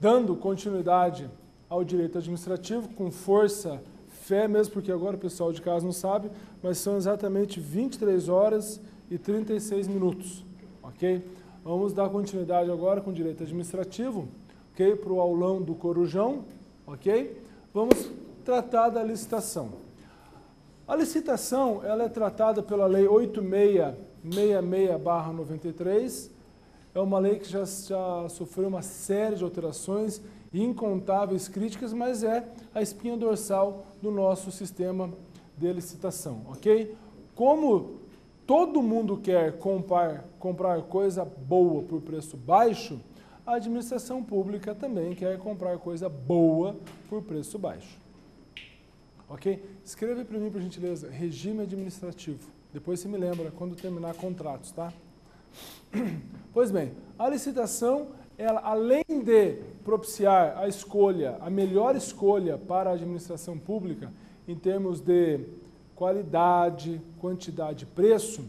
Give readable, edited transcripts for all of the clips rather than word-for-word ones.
dando continuidade ao direito administrativo, com força, fé mesmo, porque agora o pessoal de casa não sabe, mas são exatamente 23 horas e 36 minutos, ok? Vamos dar continuidade agora com o direito administrativo, ok? Para o aulão do Corujão, ok? Vamos tratar da licitação. A licitação, ela é tratada pela Lei 8666/93, é uma lei que já sofreu uma série de alterações e incontáveis críticas, mas é a espinha dorsal do nosso sistema de licitação, ok? Como todo mundo quer comprar coisa boa por preço baixo, a administração pública também quer comprar coisa boa por preço baixo. Ok? Escreve para mim, por gentileza, regime administrativo. Depois você me lembra quando terminar contratos, tá? Pois bem, a licitação, ela, além de propiciar a escolha, a melhor escolha para a administração pública, em termos de qualidade, quantidade e preço,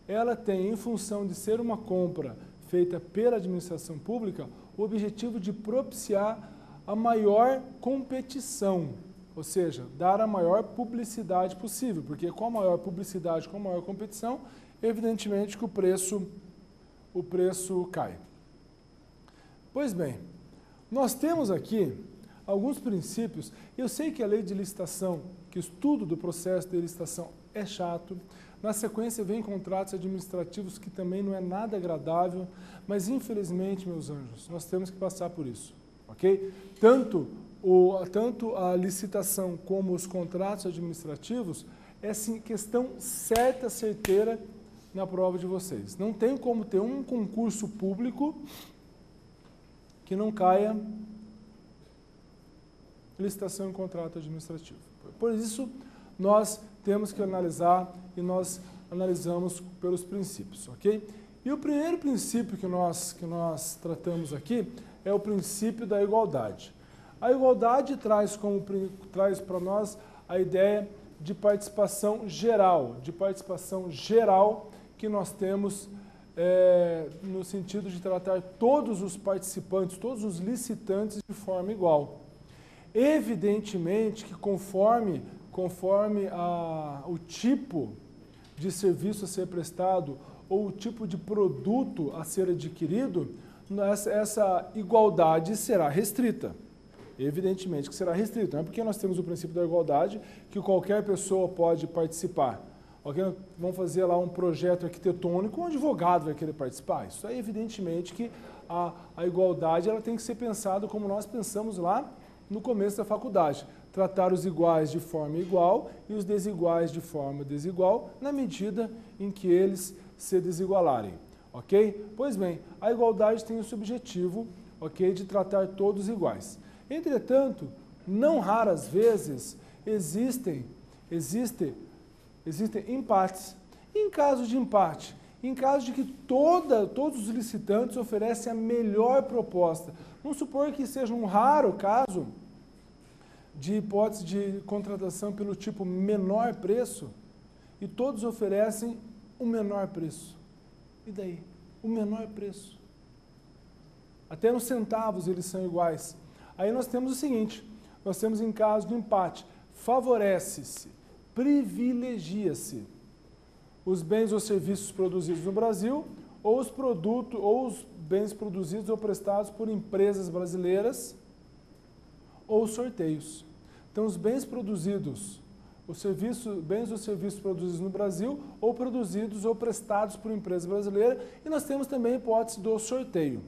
ela tem, em função de ser uma compra feita pela administração pública, o objetivo de propiciar a maior competição, ou seja, dar a maior publicidade possível, porque com a maior publicidade, com a maior competição, evidentemente que o preço cai. Pois bem, nós temos aqui alguns princípios. Eu sei que a lei de licitação, que o estudo do processo de licitação é chato, na sequência vem contratos administrativos que também não é nada agradável, mas infelizmente, meus anjos, nós temos que passar por isso, ok? Tanto a licitação como os contratos administrativos é sim, questão certa, certeira na prova de vocês. Não tem como ter um concurso público que não caia licitação e contrato administrativo. Por isso, nós temos que analisar e nós analisamos pelos princípios, ok? E o primeiro princípio que nós tratamos aqui é o princípio da igualdade. A igualdade traz para nós a ideia de participação geral que nós temos no sentido de tratar todos os participantes, todos os licitantes de forma igual. Evidentemente que conforme o tipo de serviço a ser prestado ou o tipo de produto a ser adquirido, essa igualdade será restrita. Evidentemente que será restrito, não é porque nós temos o princípio da igualdade que qualquer pessoa pode participar. Okay? Vamos fazer lá um projeto arquitetônico, um advogado vai querer participar. Isso aí, evidentemente que a igualdade ela tem que ser pensada como nós pensamos lá no começo da faculdade. Tratar os iguais de forma igual e os desiguais de forma desigual, na medida em que eles se desigualarem. Ok? Pois bem, a igualdade tem esse objetivo, ok, de tratar todos iguais. Entretanto, não raras vezes existem empates. Em caso de empate, em caso de que todos os licitantes oferecem a melhor proposta, vamos supor que seja um raro caso de hipótese de contratação pelo tipo menor preço e todos oferecem o menor preço. E daí? O menor preço. Até nos centavos eles são iguais. Aí nós temos o seguinte, nós temos em caso de empate, favorece-se, privilegia-se os bens ou serviços produzidos no Brasil ou os bens produzidos ou prestados por empresas brasileiras ou sorteios. Então, os bens produzidos, bens ou serviços produzidos no Brasil ou produzidos ou prestados por empresa brasileira, e nós temos também a hipótese do sorteio.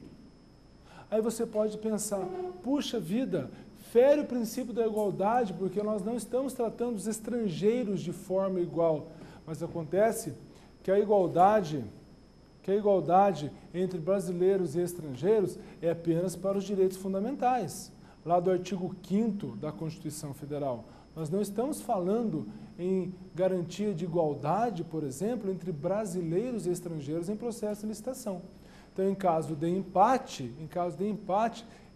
Aí você pode pensar, puxa vida, fere o princípio da igualdade, porque nós não estamos tratando os estrangeiros de forma igual. Mas acontece que a igualdade entre brasileiros e estrangeiros é apenas para os direitos fundamentais, lá do artigo 5º da Constituição Federal. Nós não estamos falando em garantia de igualdade, por exemplo, entre brasileiros e estrangeiros em processo de licitação. Então, em caso de empate,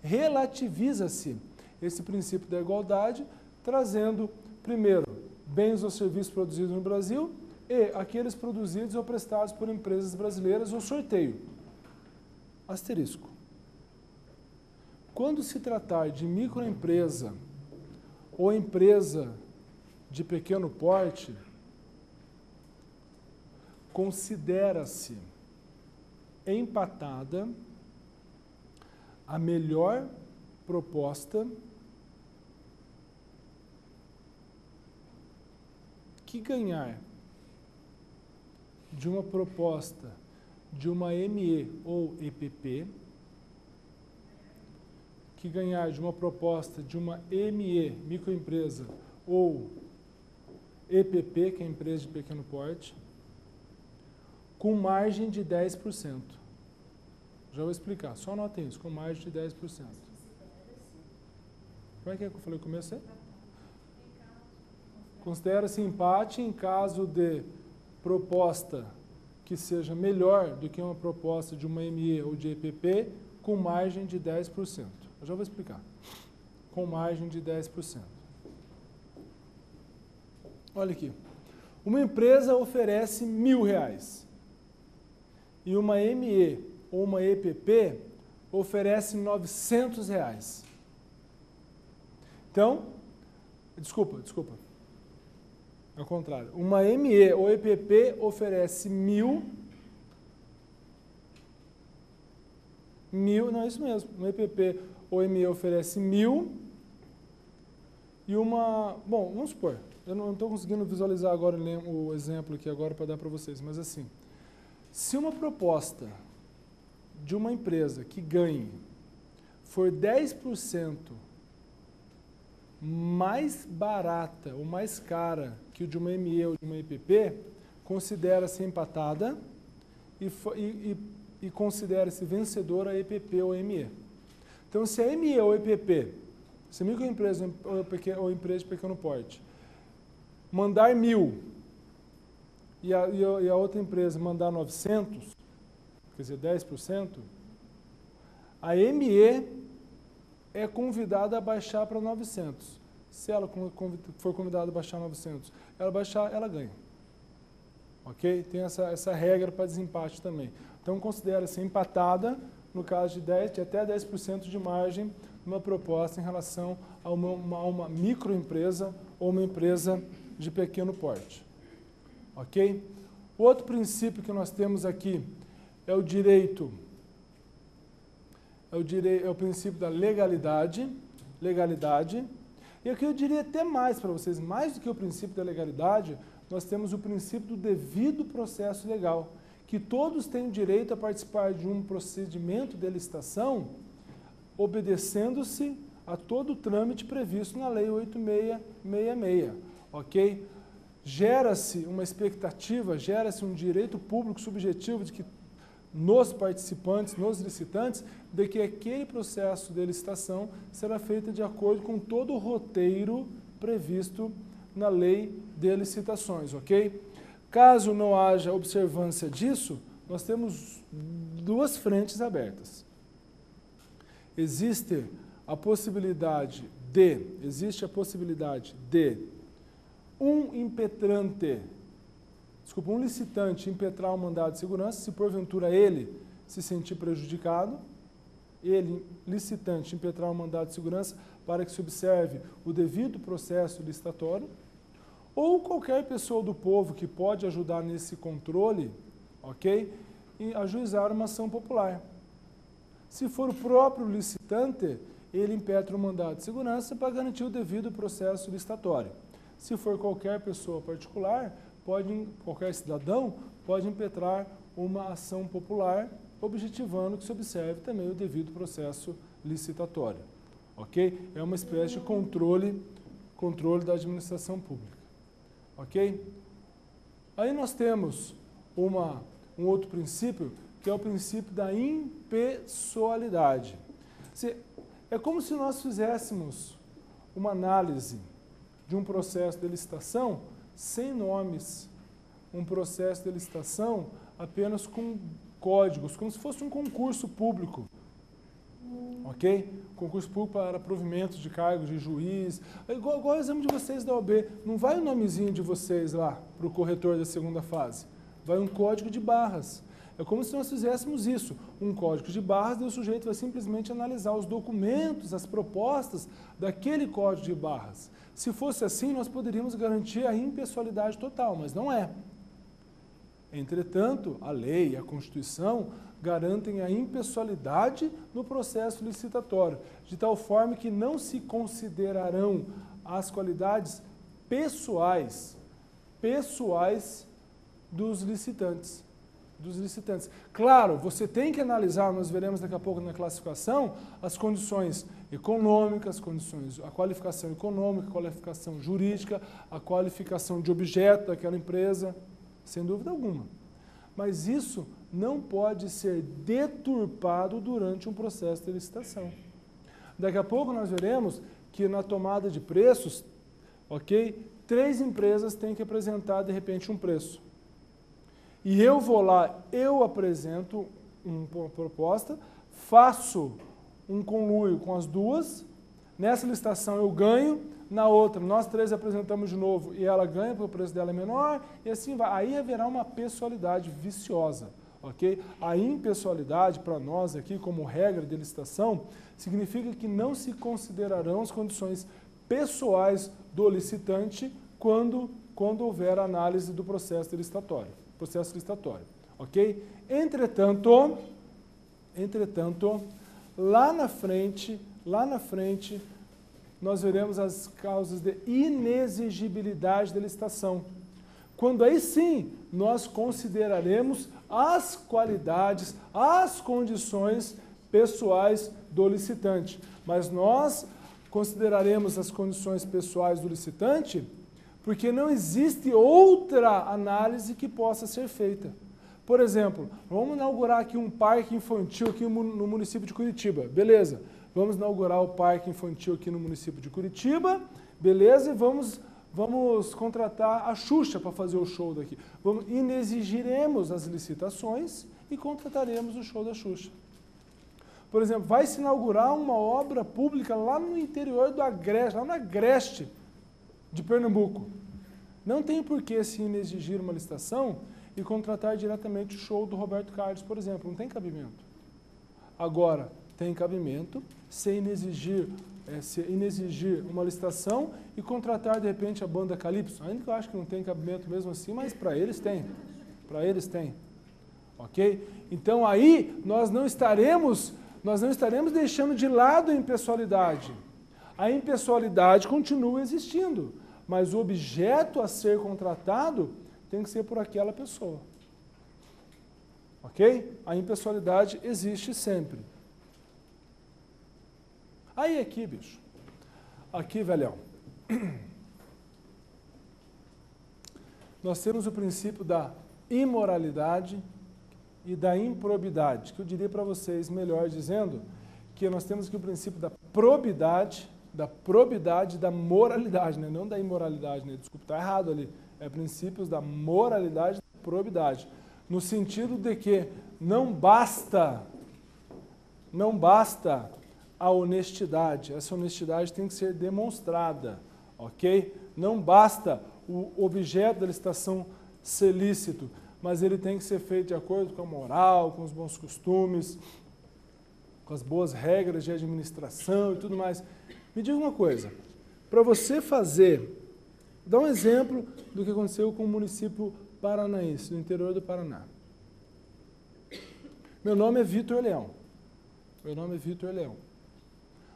relativiza-se esse princípio da igualdade, trazendo, primeiro, bens ou serviços produzidos no Brasil e aqueles produzidos ou prestados por empresas brasileiras ou sorteio. Asterisco. Quando se tratar de microempresa ou empresa de pequeno porte, considera-se empatada a melhor proposta que ganhar de uma proposta de uma ME ou EPP, que ganhar de uma proposta de uma ME, microempresa, ou EPP, que é empresa de pequeno porte, com margem de 10%. Já vou explicar, só anotem isso, com margem de 10%. Como é que eu falei no começo aí? Considera-se empate em caso de proposta que seja melhor do que uma proposta de uma ME ou de EPP, com margem de 10%. Eu já vou explicar. Com margem de 10%. Olha aqui. Uma empresa oferece R$1.000 e uma ME ou uma EPP oferece R$900. Então, desculpa. É o contrário. Uma ME ou EPP oferece R$1.000. Não é isso mesmo. Uma EPP ou ME oferece R$1.000 e uma... Bom, vamos supor. Eu não estou conseguindo visualizar agora o exemplo aqui agora para dar para vocês, mas assim, se uma proposta de uma empresa que ganhe for 10% mais barata ou mais cara que o de uma ME ou de uma EPP, considera-se empatada e considera-se vencedora a EPP ou ME. Então, se a ME ou EPP, se a microempresa ou empresa de pequeno porte, mandar 1.000 e a outra empresa mandar 900, quer dizer, 10%, a ME é convidada a baixar para 900. Se ela for convidada a baixar 900, ela baixar, ela ganha. Ok? Tem essa regra para desempate também. Então, considera-se empatada, no caso de até 10% de margem, numa proposta em relação a uma microempresa ou uma empresa de pequeno porte. Ok? O outro princípio que nós temos aqui é o direito, é o princípio da legalidade. E aqui eu diria até mais para vocês, mais do que o princípio da legalidade, nós temos o princípio do devido processo legal, que todos têm o direito a participar de um procedimento de licitação, obedecendo-se a todo o trâmite previsto na Lei 8666, ok? Gera-se uma expectativa, gera-se um direito público subjetivo de que nos participantes, nos licitantes, de que aquele processo de licitação será feito de acordo com todo o roteiro previsto na Lei de Licitações, ok? Caso não haja observância disso, nós temos duas frentes abertas. Existe a possibilidade de um licitante impetrar um mandado de segurança, se porventura ele se sentir prejudicado, licitante, impetrar um mandado de segurança para que se observe o devido processo licitatório, ou qualquer pessoa do povo que pode ajudar nesse controle, ok, e ajuizar uma ação popular. Se for o próprio licitante, ele impetra um mandado de segurança para garantir o devido processo licitatório. Se for qualquer pessoa particular, qualquer cidadão pode impetrar uma ação popular, objetivando que se observe também o devido processo licitatório. Ok? É uma espécie de controle da administração pública. Ok? Aí nós temos um outro princípio, que é o princípio da impessoalidade. É como se nós fizéssemos uma análise de um processo de licitação sem nomes, um processo de licitação apenas com códigos, como se fosse um concurso público. Ok? Concurso público para provimento de cargos de juiz. Igual o exame de vocês da OAB. Não vai o nomezinho de vocês lá para o corretor da segunda fase. Vai um código de barras. É como se nós fizéssemos isso, um código de barras, e o sujeito vai simplesmente analisar os documentos, as propostas daquele código de barras. Se fosse assim, nós poderíamos garantir a impessoalidade total, mas não é. Entretanto, a lei e a Constituição garantem a impessoalidade no processo licitatório, de tal forma que não se considerarão as qualidades pessoais dos licitantes. Claro, você tem que analisar, nós veremos daqui a pouco na classificação, as condições econômicas, a qualificação econômica, a qualificação jurídica, a qualificação de objeto daquela empresa, sem dúvida alguma. Mas isso não pode ser deturpado durante um processo de licitação. Daqui a pouco nós veremos que na tomada de preços, ok, 3 empresas têm que apresentar de repente um preço. E eu vou lá, eu apresento uma proposta, faço um conluio com as duas, nessa licitação eu ganho, na outra nós 3 apresentamos de novo e ela ganha porque o preço dela é menor, e assim vai. Aí haverá uma pessoalidade viciosa, ok? A impessoalidade para nós aqui, como regra de licitação, significa que não se considerarão as condições pessoais do licitante quando houver análise do processo licitatório, ok? Entretanto, lá na frente, nós veremos as causas de inexigibilidade da licitação. Quando aí sim, nós consideraremos as qualidades, as condições pessoais do licitante. Mas nós consideraremos as condições pessoais do licitante porque não existe outra análise que possa ser feita. Por exemplo, vamos inaugurar aqui um parque infantil aqui no município de Curitiba, beleza? Vamos inaugurar o parque infantil aqui no município de Curitiba, beleza? E vamos contratar a Xuxa para fazer o show daqui. Inexigiremos as licitações e contrataremos o show da Xuxa. Por exemplo, vai se inaugurar uma obra pública lá no interior do Agreste, lá no Agreste de Pernambuco. Não tem por que se inexigir uma licitação e contratar diretamente o show do Roberto Carlos, por exemplo. Não tem cabimento. Agora, tem cabimento se inexigir uma licitação e contratar, de repente, a banda Calypso. Ainda que eu acho que não tem cabimento mesmo assim, mas para eles tem. Para eles tem. Ok? Então, aí, nós não estaremos deixando de lado a impessoalidade. A impessoalidade continua existindo, mas o objeto a ser contratado tem que ser por aquela pessoa. Ok? A impessoalidade existe sempre. Aí aqui, bicho. Aqui, velhão. Nós temos o princípio da imoralidade e da improbidade, que eu diria para vocês, melhor dizendo, que nós temos aqui o princípio da probidade e da moralidade, né? Não da imoralidade, né? Desculpa, está errado ali. É princípios da moralidade e da probidade. No sentido de que não basta a honestidade. Essa honestidade tem que ser demonstrada, ok? Não basta o objeto da licitação ser lícito, mas ele tem que ser feito de acordo com a moral, com os bons costumes, com as boas regras de administração e tudo mais. Me diga uma coisa, para você dá um exemplo do que aconteceu com o município paranaense, no interior do Paraná. Meu nome é Vitor Leão.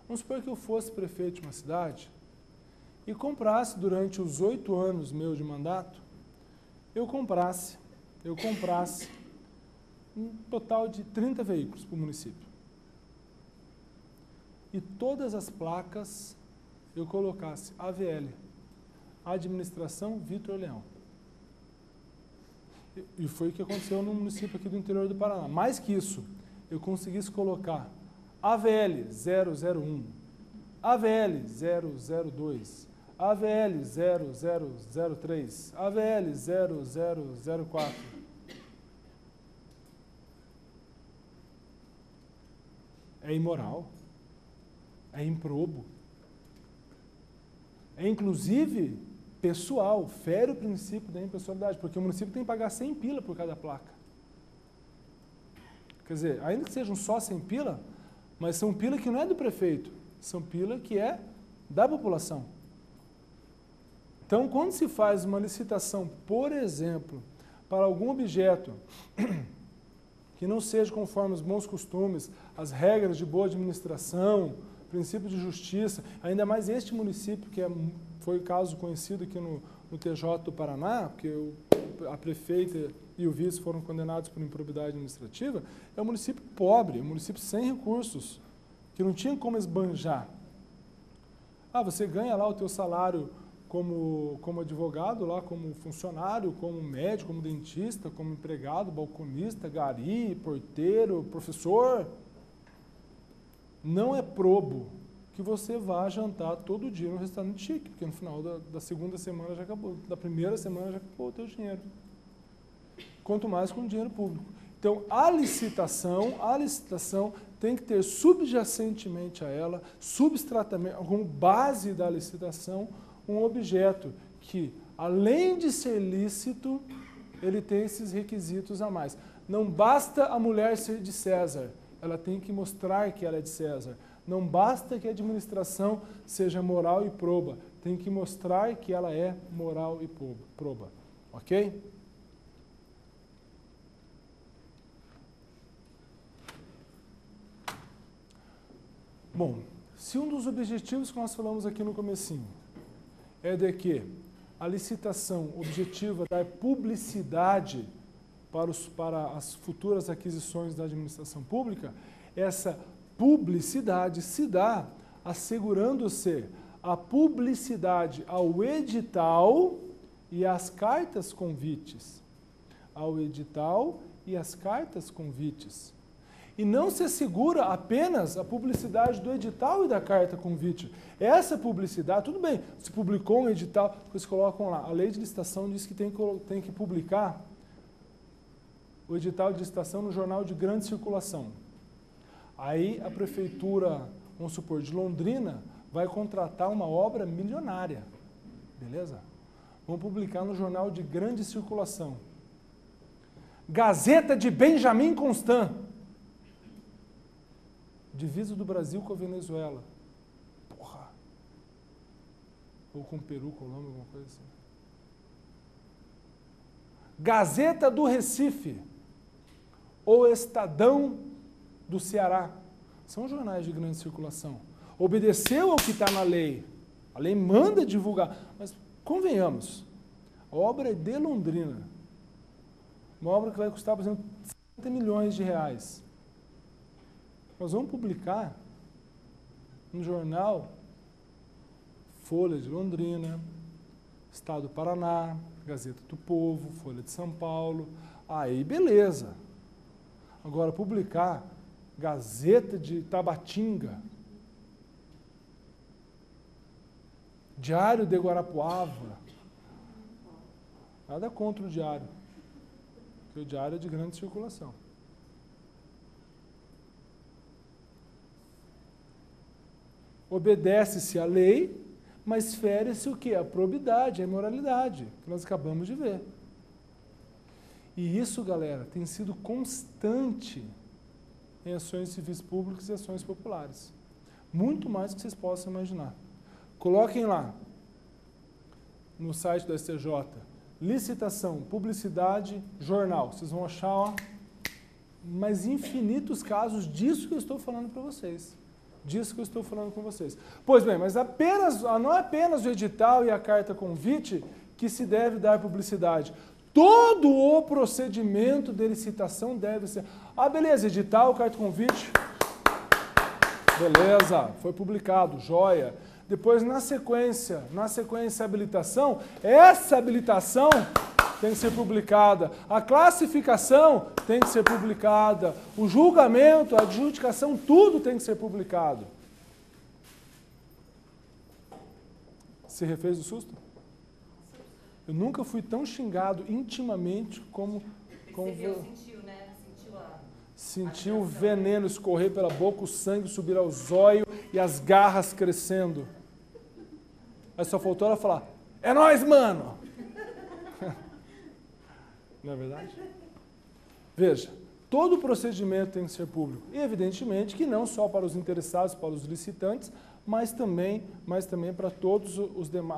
Vamos supor que eu fosse prefeito de uma cidade e comprasse durante os 8 anos meus de mandato, eu comprasse um total de 30 veículos para o município. E todas as placas eu colocasse AVL, Administração Vitor Leão. E foi o que aconteceu no município aqui do interior do Paraná. Mais que isso, eu conseguisse colocar AVL 001, AVL 002, AVL 0003, AVL 0004. É imoral, é improbo, é inclusive pessoal, fere o princípio da impessoalidade, porque o município tem que pagar 100 pila por cada placa. Quer dizer, ainda que sejam só 100 pila, mas são pila que não é do prefeito, são pila que é da população. Então, quando se faz uma licitação, por exemplo, para algum objeto que não seja conforme os bons costumes, as regras de boa administração, princípio de justiça, ainda mais este município, que foi um caso conhecido aqui no TJ do Paraná, porque a prefeita e o vice foram condenados por improbidade administrativa, é um município pobre, um município sem recursos, que não tinha como esbanjar. Ah, você ganha lá o teu salário como advogado, lá como funcionário, como médico, como dentista, como empregado, balconista, gari, porteiro, professor. Não é probo que você vá jantar todo dia no restaurante chique, porque no final da segunda semana já acabou, da primeira semana já acabou o teu dinheiro. Quanto mais com dinheiro público. Então, a licitação tem que ter subjacentemente a ela, substratamente, como base da licitação, um objeto que, além de ser lícito, ele tem esses requisitos a mais. Não basta a mulher ser de César, ela tem que mostrar que ela é de César. Não basta que a administração seja moral e proba, tem que mostrar que ela é moral e proba. Ok? Bom, se um dos objetivos que nós falamos aqui no comecinho é de que a licitação objetiva dar publicidade para as futuras aquisições da administração pública, essa publicidade se dá assegurando-se a publicidade ao edital e às cartas convites. Ao edital e às cartas convites. E não se assegura apenas a publicidade do edital e da carta convite. Essa publicidade, tudo bem, se publicou um edital, eles colocam lá, a lei de licitação diz que tem que publicar o edital de licitação no jornal de grande circulação. Aí a prefeitura, vamos supor, de Londrina, vai contratar uma obra milionária, beleza? Vamos publicar no jornal de grande circulação. Gazeta de Benjamin Constant. Divisa do Brasil com a Venezuela. Porra. Ou com o Peru, Colômbia, alguma coisa assim. Gazeta do Recife. O Estadão do Ceará. São jornais de grande circulação. Obedeceu ao que está na lei. A lei manda divulgar. Mas, convenhamos, a obra é de Londrina. Uma obra que vai custar, por exemplo, 50 milhões de reais. Nós vamos publicar no jornal Folha de Londrina, Estado do Paraná, Gazeta do Povo, Folha de São Paulo. Aí, beleza. Agora, publicar Gazeta de Tabatinga, Diário de Guarapuava. Nada contra o diário, porque o diário é de grande circulação. Obedece-se à lei, mas fere-se o quê? A probidade, a imoralidade, que nós acabamos de ver. E isso, galera, tem sido constante em ações civis públicas e ações populares. Muito mais do que vocês possam imaginar. Coloquem lá, no site do STJ, licitação, publicidade, jornal. Vocês vão achar, ó, mas infinitos casos disso que eu estou falando para vocês. Disso que eu estou falando com vocês. Pois bem, mas não é apenas o edital e a carta convite que se deve dar publicidade. Todo o procedimento de licitação deve ser... Ah, beleza, edital, carta convite. Beleza, foi publicado, joia. Depois, na sequência, a habilitação, essa habilitação tem que ser publicada. A classificação tem que ser publicada. O julgamento, a adjudicação, tudo tem que ser publicado. Se refez do susto? Eu nunca fui tão xingado intimamente como... Sentiu, né? Sentiu o veneno escorrer pela boca, o sangue subir ao zóio e as garras crescendo. Aí só faltou ela falar, é nóis, mano! Não é verdade? Veja, Todo o procedimento tem que ser público. E, evidentemente, que não só para os interessados, para os licitantes, mas também para todas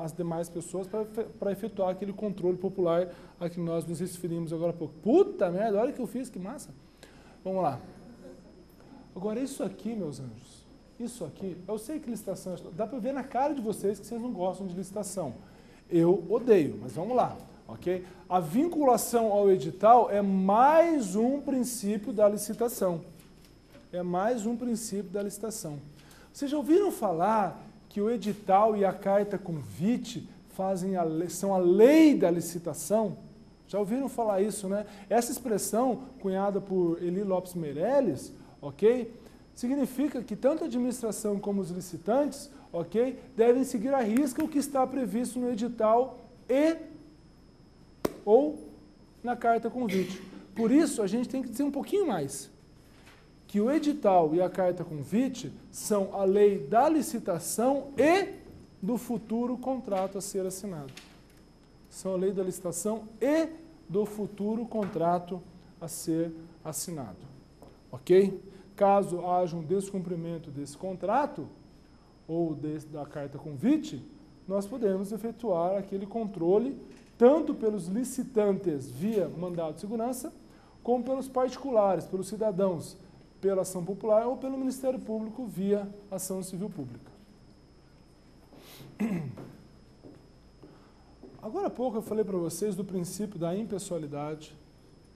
as demais pessoas, para efetuar aquele controle popular a que nós nos referimos agora há pouco. Puta merda, olha o que eu fiz, que massa. Vamos lá. Agora, isso aqui, meus anjos, isso aqui, eu sei que licitação, dá para ver na cara de vocês que vocês não gostam de licitação. Eu odeio, mas vamos lá, ok? A vinculação ao edital é mais um princípio da licitação. É mais um princípio da licitação. Vocês já ouviram falar que o edital e a carta convite são a lei da licitação? Já ouviram falar isso, né? Essa expressão, cunhada por Eli Lopes Meireles, ok? Significa que tanto a administração como os licitantes, ok, devem seguir à risca o que está previsto no edital ou na carta convite. Por isso, a gente tem que dizer um pouquinho mais. Que o edital e a carta convite são a lei da licitação e do futuro contrato a ser assinado. São a lei da licitação e do futuro contrato a ser assinado. Ok? Caso haja um descumprimento desse contrato ou da carta convite, nós podemos efetuar aquele controle tanto pelos licitantes via mandado de segurança, como pelos particulares, pelos cidadãos, pela ação popular ou pelo Ministério Público via ação civil pública. Agora há pouco eu falei para vocês do princípio da impessoalidade.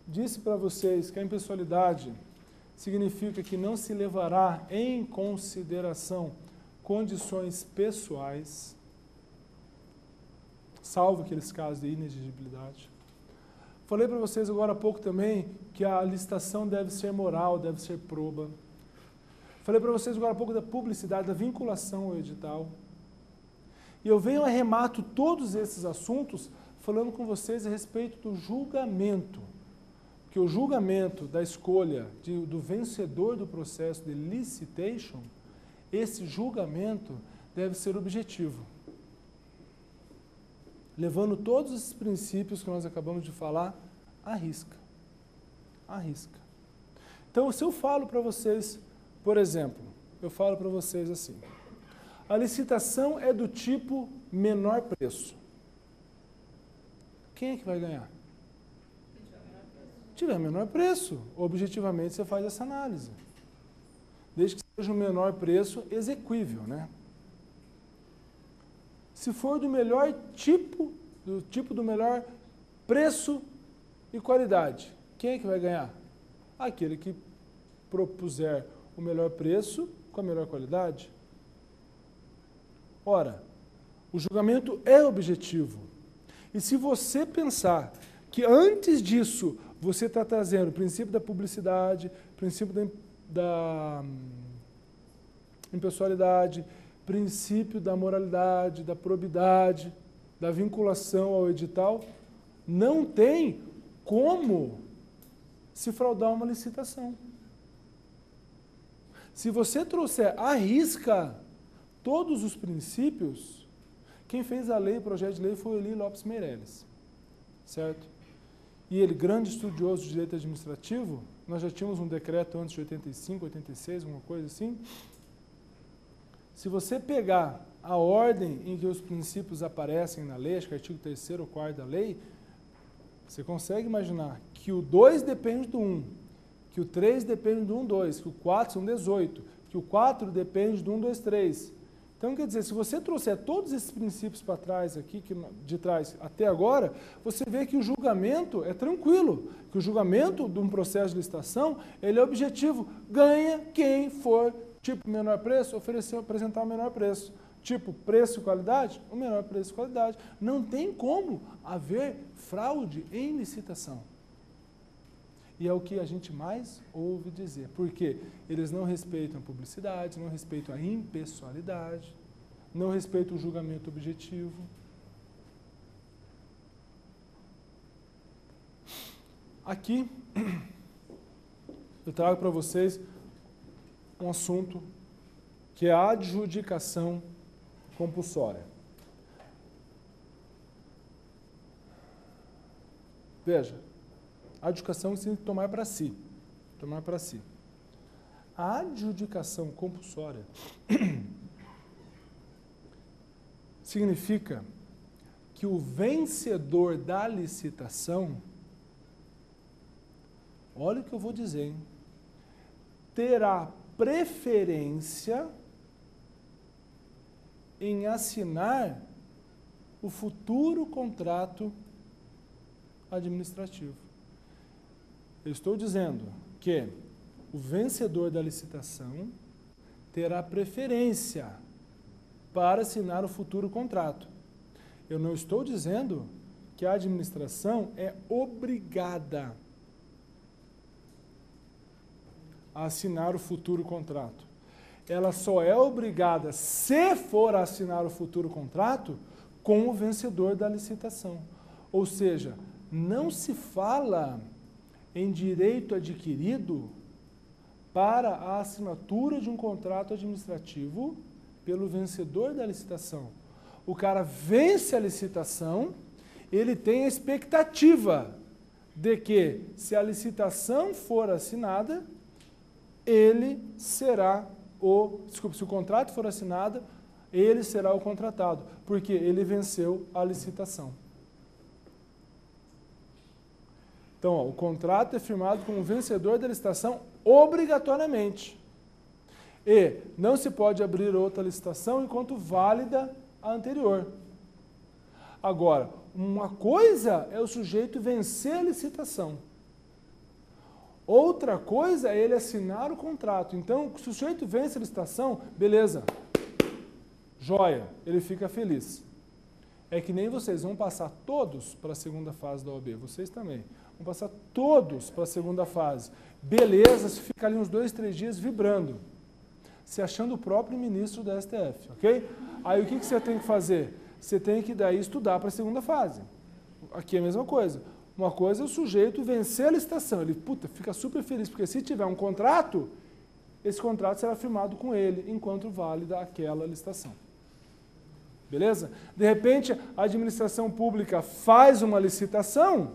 Disse para vocês que a impessoalidade significa que não se levará em consideração condições pessoais, salvo aqueles casos de inexigibilidade. Falei para vocês agora há pouco também que a licitação deve ser moral, deve ser proba. Falei para vocês agora há pouco da publicidade, da vinculação ao edital. E eu venho arremato todos esses assuntos falando com vocês a respeito do julgamento. Que o julgamento da escolha do vencedor do processo de licitation, esse julgamento deve ser objetivo. Levando todos esses princípios que nós acabamos de falar à risca. À risca. Então, se eu falo para vocês, por exemplo, eu falo para vocês assim, a licitação é do tipo menor preço. Quem é que vai ganhar? Tiver menor preço, objetivamente você faz essa análise. Desde que seja o menor preço exequível, né? Se for do melhor tipo do melhor preço e qualidade, quem é que vai ganhar? Aquele que propuser o melhor preço com a melhor qualidade. Ora, o julgamento é objetivo. E se você pensar que antes disso você está trazendo o princípio da publicidade, o princípio da impessoalidade, princípio da moralidade, da probidade, da vinculação ao edital, não tem como se fraudar uma licitação. Se você trouxer à risca todos os princípios, quem fez a lei, o projeto de lei, foi o Eli Lopes Meireles, certo? E ele, grande estudioso de direito administrativo, nós já tínhamos um decreto antes de 85, 86, alguma coisa assim. Se você pegar a ordem em que os princípios aparecem na lei, acho que é artigo 3º ou 4º da lei, você consegue imaginar que o 2 depende do 1, que o 3 depende do 1, 2, que o 4 são 18, que o 4 depende do 1, 2, 3. Então, quer dizer, se você trouxer todos esses princípios para trás aqui, de trás até agora, você vê que o julgamento é tranquilo, que o julgamento de um processo de licitação, ele é objetivo, ganha quem for tipo menor preço, apresentar o menor preço. Tipo preço e qualidade, o menor preço e qualidade. Não tem como haver fraude em licitação. E é o que a gente mais ouve dizer. Por quê? Eles não respeitam a publicidade, não respeitam a impessoalidade, não respeitam o julgamento objetivo. Aqui, eu trago para vocês um assunto que é a adjudicação compulsória. Veja, a adjudicação você tem que tomar para si. tomar para si. A adjudicação compulsória significa que o vencedor da licitação, olha o que eu vou dizer, hein? Terá preferência em assinar o futuro contrato administrativo. Eu estou dizendo que o vencedor da licitação terá preferência para assinar o futuro contrato. Eu não estou dizendo que a administração é obrigada a assinar o futuro contrato. Ela só é obrigada, se for assinar o futuro contrato, com o vencedor da licitação. Ou seja, não se fala em direito adquirido para a assinatura de um contrato administrativo pelo vencedor da licitação. O cara vence a licitação, ele tem a expectativa de que, se a licitação for assinada, ele será se o contrato for assinado, ele será o contratado, porque ele venceu a licitação. Então, ó, o contrato é firmado com o vencedor da licitação obrigatoriamente. E não se pode abrir outra licitação enquanto válida a anterior. Agora, uma coisa é o sujeito vencer a licitação. Outra coisa é ele assinar o contrato. Então, se o sujeito vence a licitação, beleza, joia, ele fica feliz. É que nem vocês vão passar todos para a segunda fase da OAB, vocês também. Vão passar todos para a segunda fase. Beleza, você fica ali uns 2, 3 dias vibrando, se achando o próprio ministro da STF, ok? Aí o que você tem que fazer? Você tem que daí estudar para a segunda fase. Aqui é a mesma coisa. Uma coisa é o sujeito vencer a licitação, ele fica super feliz, porque se tiver um contrato, esse contrato será firmado com ele, enquanto válida aquela licitação. Beleza? De repente, a administração pública faz uma licitação,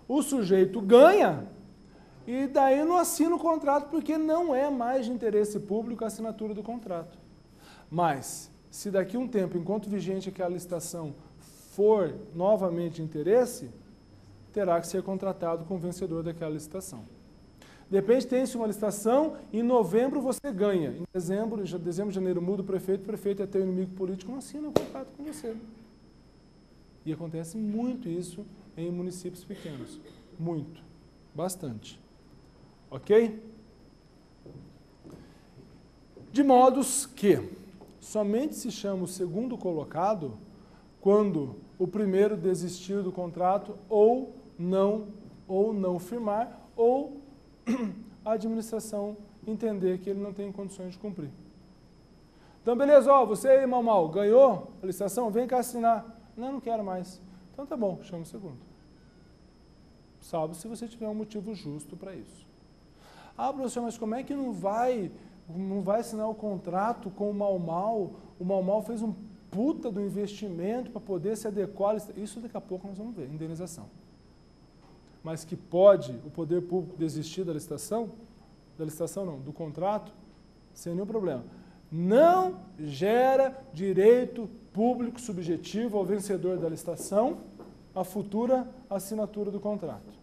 o sujeito ganha, e daí não assina o contrato, porque não é mais de interesse público a assinatura do contrato. Mas, se daqui a um tempo, enquanto vigente aquela licitação, for novamente de interesse, terá que ser contratado com o vencedor daquela licitação. De repente, tem-se uma licitação, em novembro você ganha. Em dezembro, janeiro, muda o prefeito é teu inimigo político, não assina o contrato com você. E acontece muito isso em municípios pequenos. Muito. Bastante. Ok? De modos que somente se chama o segundo colocado quando o primeiro desistir do contrato ou não firmar, ou a administração entender que ele não tem condições de cumprir. Então, beleza, ó, você aí, mal, ganhou a licitação? Vem cá assinar. Não quero mais. Então tá bom, chama o segundo. Salvo se você tiver um motivo justo para isso. Ah, professor, mas como é que não vai assinar o contrato com o mal? O mal fez um puta do investimento para poder se adequar. Isso daqui a pouco nós vamos ver, indenização. Mas que pode o poder público desistir da licitação não, do contrato, sem nenhum problema. Não gera direito público subjetivo ao vencedor da licitação a futura assinatura do contrato.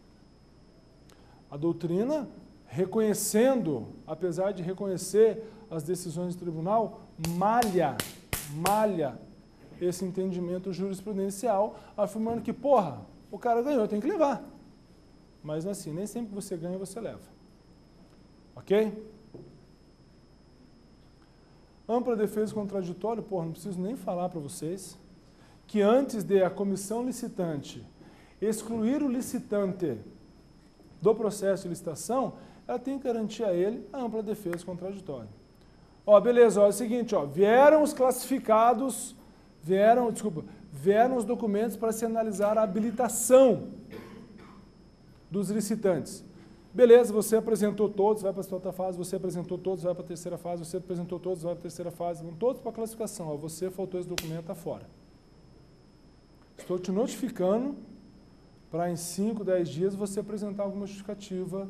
A doutrina, reconhecendo, apesar de reconhecer as decisões do tribunal, malha esse entendimento jurisprudencial, afirmando que, o cara ganhou, tem que levar. Mas assim, nem sempre que você ganha, você leva. Ok? Ampla defesa contraditória, não preciso nem falar para vocês, que antes de a comissão licitante excluir o licitante do processo de licitação, ela tem que garantir a ele a ampla defesa contraditória. Beleza, é o seguinte, vieram os classificados, vieram os documentos para se analisar a habilitação dos licitantes. Beleza, você apresentou todos, vai para a segunda fase, você apresentou todos, vai para a terceira fase, você apresentou todos, vai para a terceira fase, vão todos para a classificação. Você faltou esse documento, está fora. Estou te notificando para em 5, 10 dias você apresentar alguma justificativa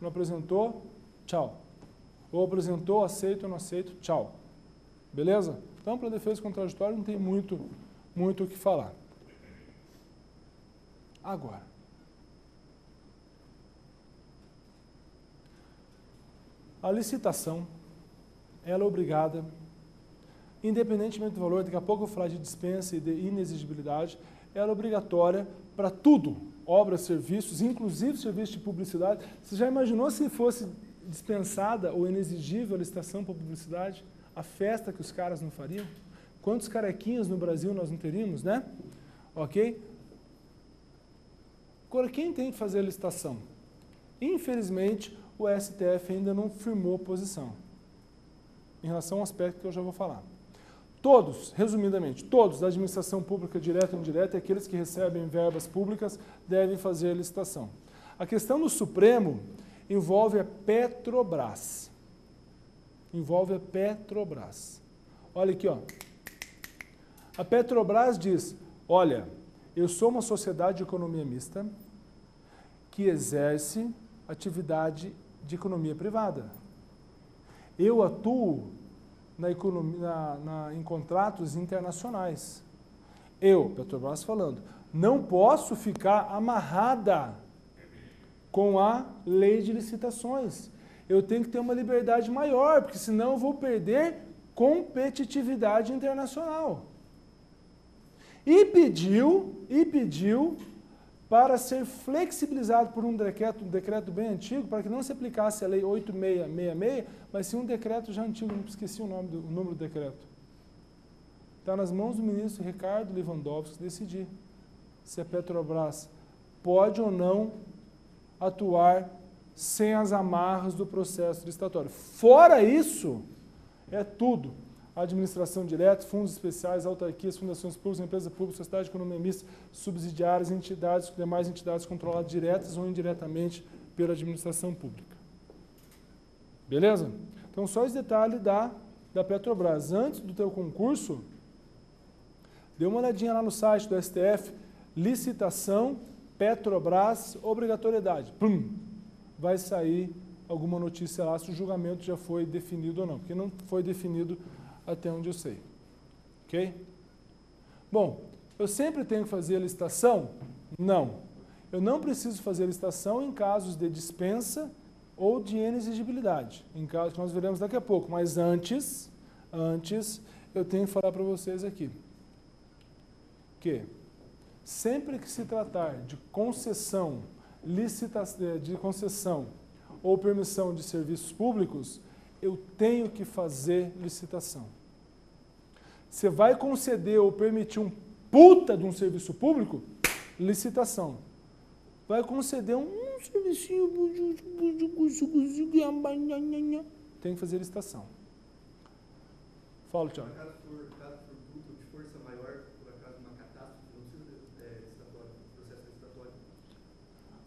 não apresentou, tchau. Ou apresentou, aceito ou não aceito, tchau. Beleza? Então, para defesa contraditória não tem muito o que falar. Agora, a licitação, ela é obrigada, independentemente do valor, daqui a pouco eu vou falar de dispensa e de inexigibilidade, ela é obrigatória para tudo, obras, serviços, inclusive serviços de publicidade. Você já imaginou se fosse dispensada ou inexigível a licitação para publicidade? A festa que os caras não fariam? Quantos carequinhas no Brasil nós não teríamos, né? Ok? Agora, quem tem que fazer a licitação? Infelizmente, o STF ainda não firmou posição em relação ao aspecto que eu já vou falar. Todos, resumidamente, todos da administração pública direta ou indireta e aqueles que recebem verbas públicas devem fazer a licitação. A questão do Supremo envolve a Petrobras. Envolve a Petrobras. Olha aqui, ó. A Petrobras diz, olha, eu sou uma sociedade de economia mista que exerce atividade de economia privada. Eu atuo em contratos internacionais. Eu, Petrobras falando, não posso ficar amarrada com a lei de licitações. Eu tenho que ter uma liberdade maior, porque senão eu vou perder competitividade internacional. E pediu para ser flexibilizado por um decreto bem antigo, para que não se aplicasse a lei 8666, mas sim um decreto já antigo, não esqueci o número do decreto. Está nas mãos do ministro Ricardo Lewandowski decidir se a Petrobras pode ou não atuar sem as amarras do processo licitatório. Fora isso, é tudo. Administração direta, fundos especiais, autarquias, fundações públicas, empresas públicas, sociedade de economia mista, subsidiárias, entidades, demais entidades controladas diretas ou indiretamente pela administração pública. Beleza? Então, só esse detalhe da Petrobras. Antes do teu concurso, dê uma olhadinha lá no site do STF, licitação, Petrobras, obrigatoriedade. Pum! Vai sair alguma notícia lá se o julgamento já foi definido ou não, porque não foi definido até onde eu sei. Ok? Bom, eu sempre tenho que fazer a licitação? Não. Eu não preciso fazer a licitação em casos de dispensa ou de inexigibilidade, em casos que nós veremos daqui a pouco, mas antes eu tenho que falar para vocês aqui que sempre que se tratar de concessão, de concessão ou permissão de serviços públicos, eu tenho que fazer licitação. Você vai conceder ou permitir um puta de um serviço público? Licitação. Vai conceder um servicinho, tem que fazer licitação. Fala, Thiago. Caso for bruto de força maior, por acaso uma catástrofe, não precisa processo licitatório?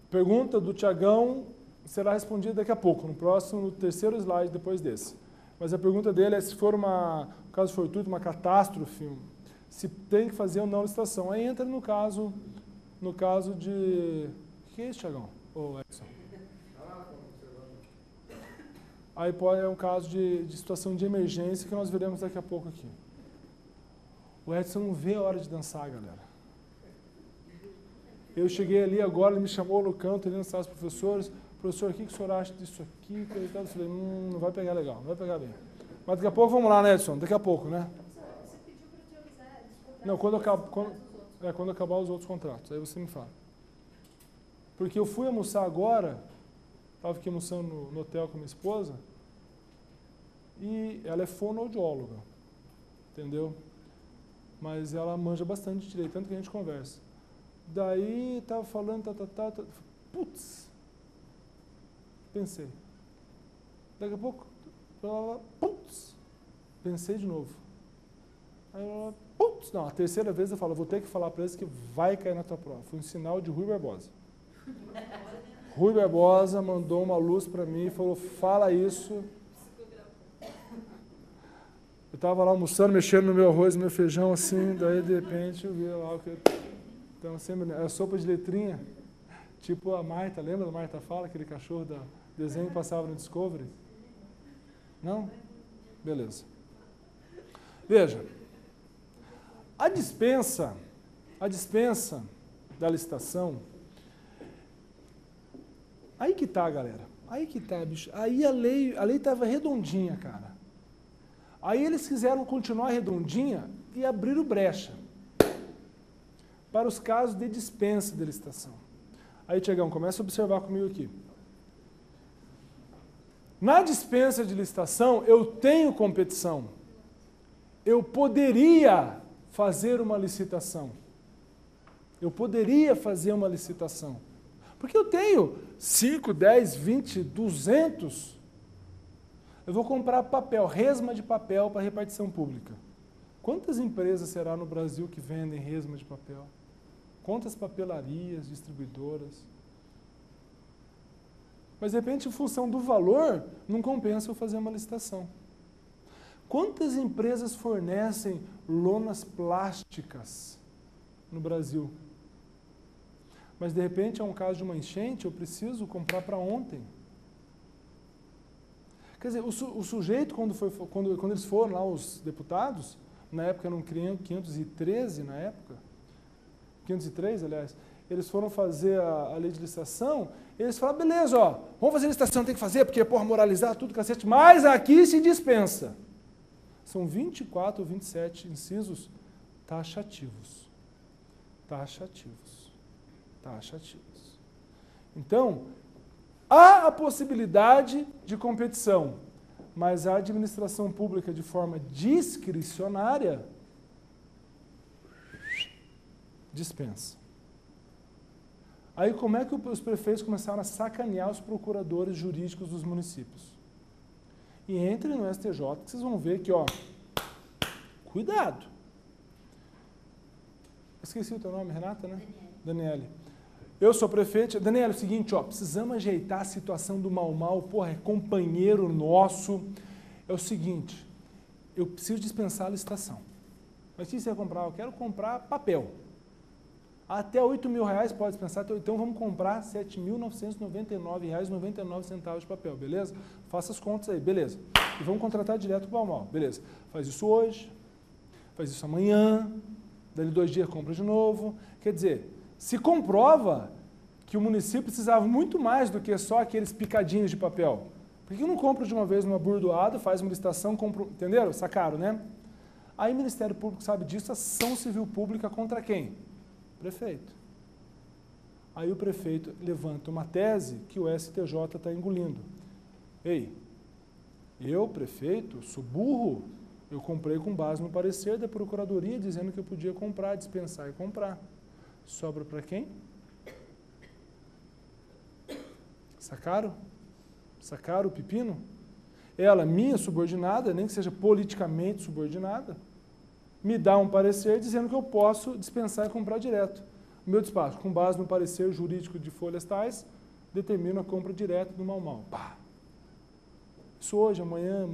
Pergunta do Tiagão será respondida daqui a pouco, no terceiro slide depois desse. Mas a pergunta dele é se for um caso fortuito, uma catástrofe, se tem que fazer ou não licitação. Aí entra no caso de... O que é isso, Tiagão? Ô, Edson? Aí é um caso de situação de emergência que nós veremos daqui a pouco aqui. O Edson não vê a hora de dançar, galera. Eu cheguei ali agora, ele me chamou no canto, ali nas salas dos professores. Professor, o que o senhor acha disso aqui? Eu falei, não vai pegar legal, não vai pegar bem. Mas daqui a pouco vamos lá, né, Edson? Daqui a pouco, né? Você pediu para te avisar. Não, quando acabar os outros contratos, aí você me fala. Porque eu fui almoçar agora, estava aqui almoçando no hotel com minha esposa, e ela é fonoaudióloga, entendeu? Mas ela manja bastante de direito, tanto que a gente conversa. Daí, estava falando, putz, pensei. Daqui a pouco, putz, pensei de novo. Aí ela, putz, não, a terceira vez eu falo, vou ter que falar para eles que vai cair na tua prova. Foi um sinal de Rui Barbosa. Rui Barbosa mandou uma luz para mim e falou, fala isso. Eu estava lá almoçando, mexendo no meu arroz, no meu feijão, assim, daí de repente eu vi lá o que... Então, sempre, era sopa de letrinha, tipo a Marta, lembra da Marta Fala, aquele cachorro Desenho passava no Discovery? Não? Beleza. Veja, a dispensa da licitação, aí que tá, galera. Aí que tá, bicho. Aí a lei estava redondinha, cara. Aí eles quiseram continuar redondinha e abriram brecha para os casos de dispensa de licitação. Aí, Tiagão, começa a observar comigo aqui. Na dispensa de licitação, eu tenho competição. Eu poderia fazer uma licitação. Porque eu tenho 5, 10, 20, 200. Eu vou comprar papel, resma de papel para repartição pública. Quantas empresas será no Brasil que vendem resma de papel? Quantas papelarias, distribuidoras? Mas, de repente, em função do valor, não compensa eu fazer uma licitação. Quantas empresas fornecem lonas plásticas no Brasil? Mas, de repente, é um caso de uma enchente, eu preciso comprar para ontem. Quer dizer, o sujeito, quando eles foram lá, os deputados, na época eram 513, na época, 503, aliás, eles foram fazer a lei de licitação, eles falaram, beleza, ó, vamos fazer licitação, tem que fazer, porque, porra, moralizar tudo, cacete, mas aqui se dispensa. São 24 ou 27 incisos taxativos. Então, há a possibilidade de competição, mas a administração pública, de forma discricionária, dispensa. Aí como é que os prefeitos começaram a sacanear os procuradores jurídicos dos municípios? E entrem no STJ que vocês vão ver que, ó, cuidado. Esqueci o teu nome, Renata, né? Daniele. Eu sou prefeito. Daniele, é o seguinte, ó, precisamos ajeitar a situação do Mau, porra, é companheiro nosso. É o seguinte, eu preciso dispensar a licitação. Mas o que você vai comprar? Eu quero comprar papel. Até R$8.000 pode dispensar, então vamos comprar R$ 7.999,99 de papel, beleza? Faça as contas aí, beleza. E vamos contratar direto para o Mau, beleza. Faz isso hoje, faz isso amanhã, dali 2 dias compra de novo. Quer dizer, se comprova que o município precisava muito mais do que só aqueles picadinhos de papel. Por que eu não compro de uma vez numa burdoada, faz uma licitação, compro, entenderam? Sacaram, né? Aí o Ministério Público sabe disso, ação civil pública contra quem? Prefeito. Aí o prefeito levanta uma tese que o STJ está engolindo. Ei, eu, prefeito, sou burro, eu comprei com base no parecer da Procuradoria dizendo que eu podia comprar, dispensar e comprar. Sobra para quem? Sacaram? Sacaram o pepino? Ela, minha subordinada, nem que seja politicamente subordinada, me dá um parecer dizendo que eu posso dispensar e comprar direto. O meu despacho, com base no parecer jurídico de folhas tais, determina a compra direta do Mau. Pá. Isso hoje, amanhã.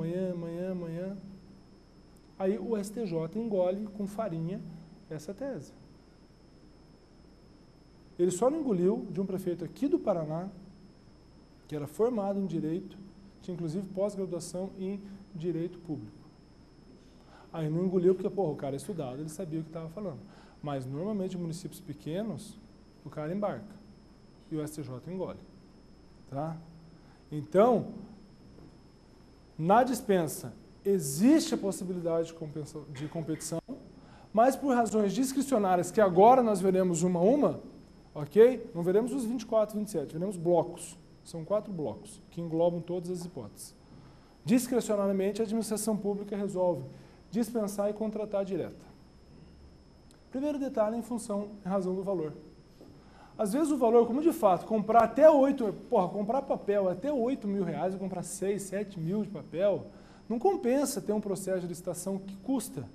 Aí o STJ engole com farinha essa tese. Ele só não engoliu de um prefeito aqui do Paraná, que era formado em Direito, tinha inclusive pós-graduação em Direito Público. Aí não engoliu porque, porra, o cara é estudado, ele sabia o que estava falando. Mas, normalmente, em municípios pequenos, o cara embarca. E o STJ engole. Tá? Então, na dispensa, existe a possibilidade de competição, mas por razões discricionárias, que agora nós veremos uma a uma, ok? Não veremos os 24, 27, veremos blocos. São 4 blocos, que englobam todas as hipóteses. Discricionariamente, a administração pública resolve dispensar e contratar direta. Primeiro detalhe, em razão do valor. Às vezes o valor, como de fato, comprar até comprar papel até R$8.000 e comprar 6, 7 mil de papel, não compensa ter um processo de licitação que custa.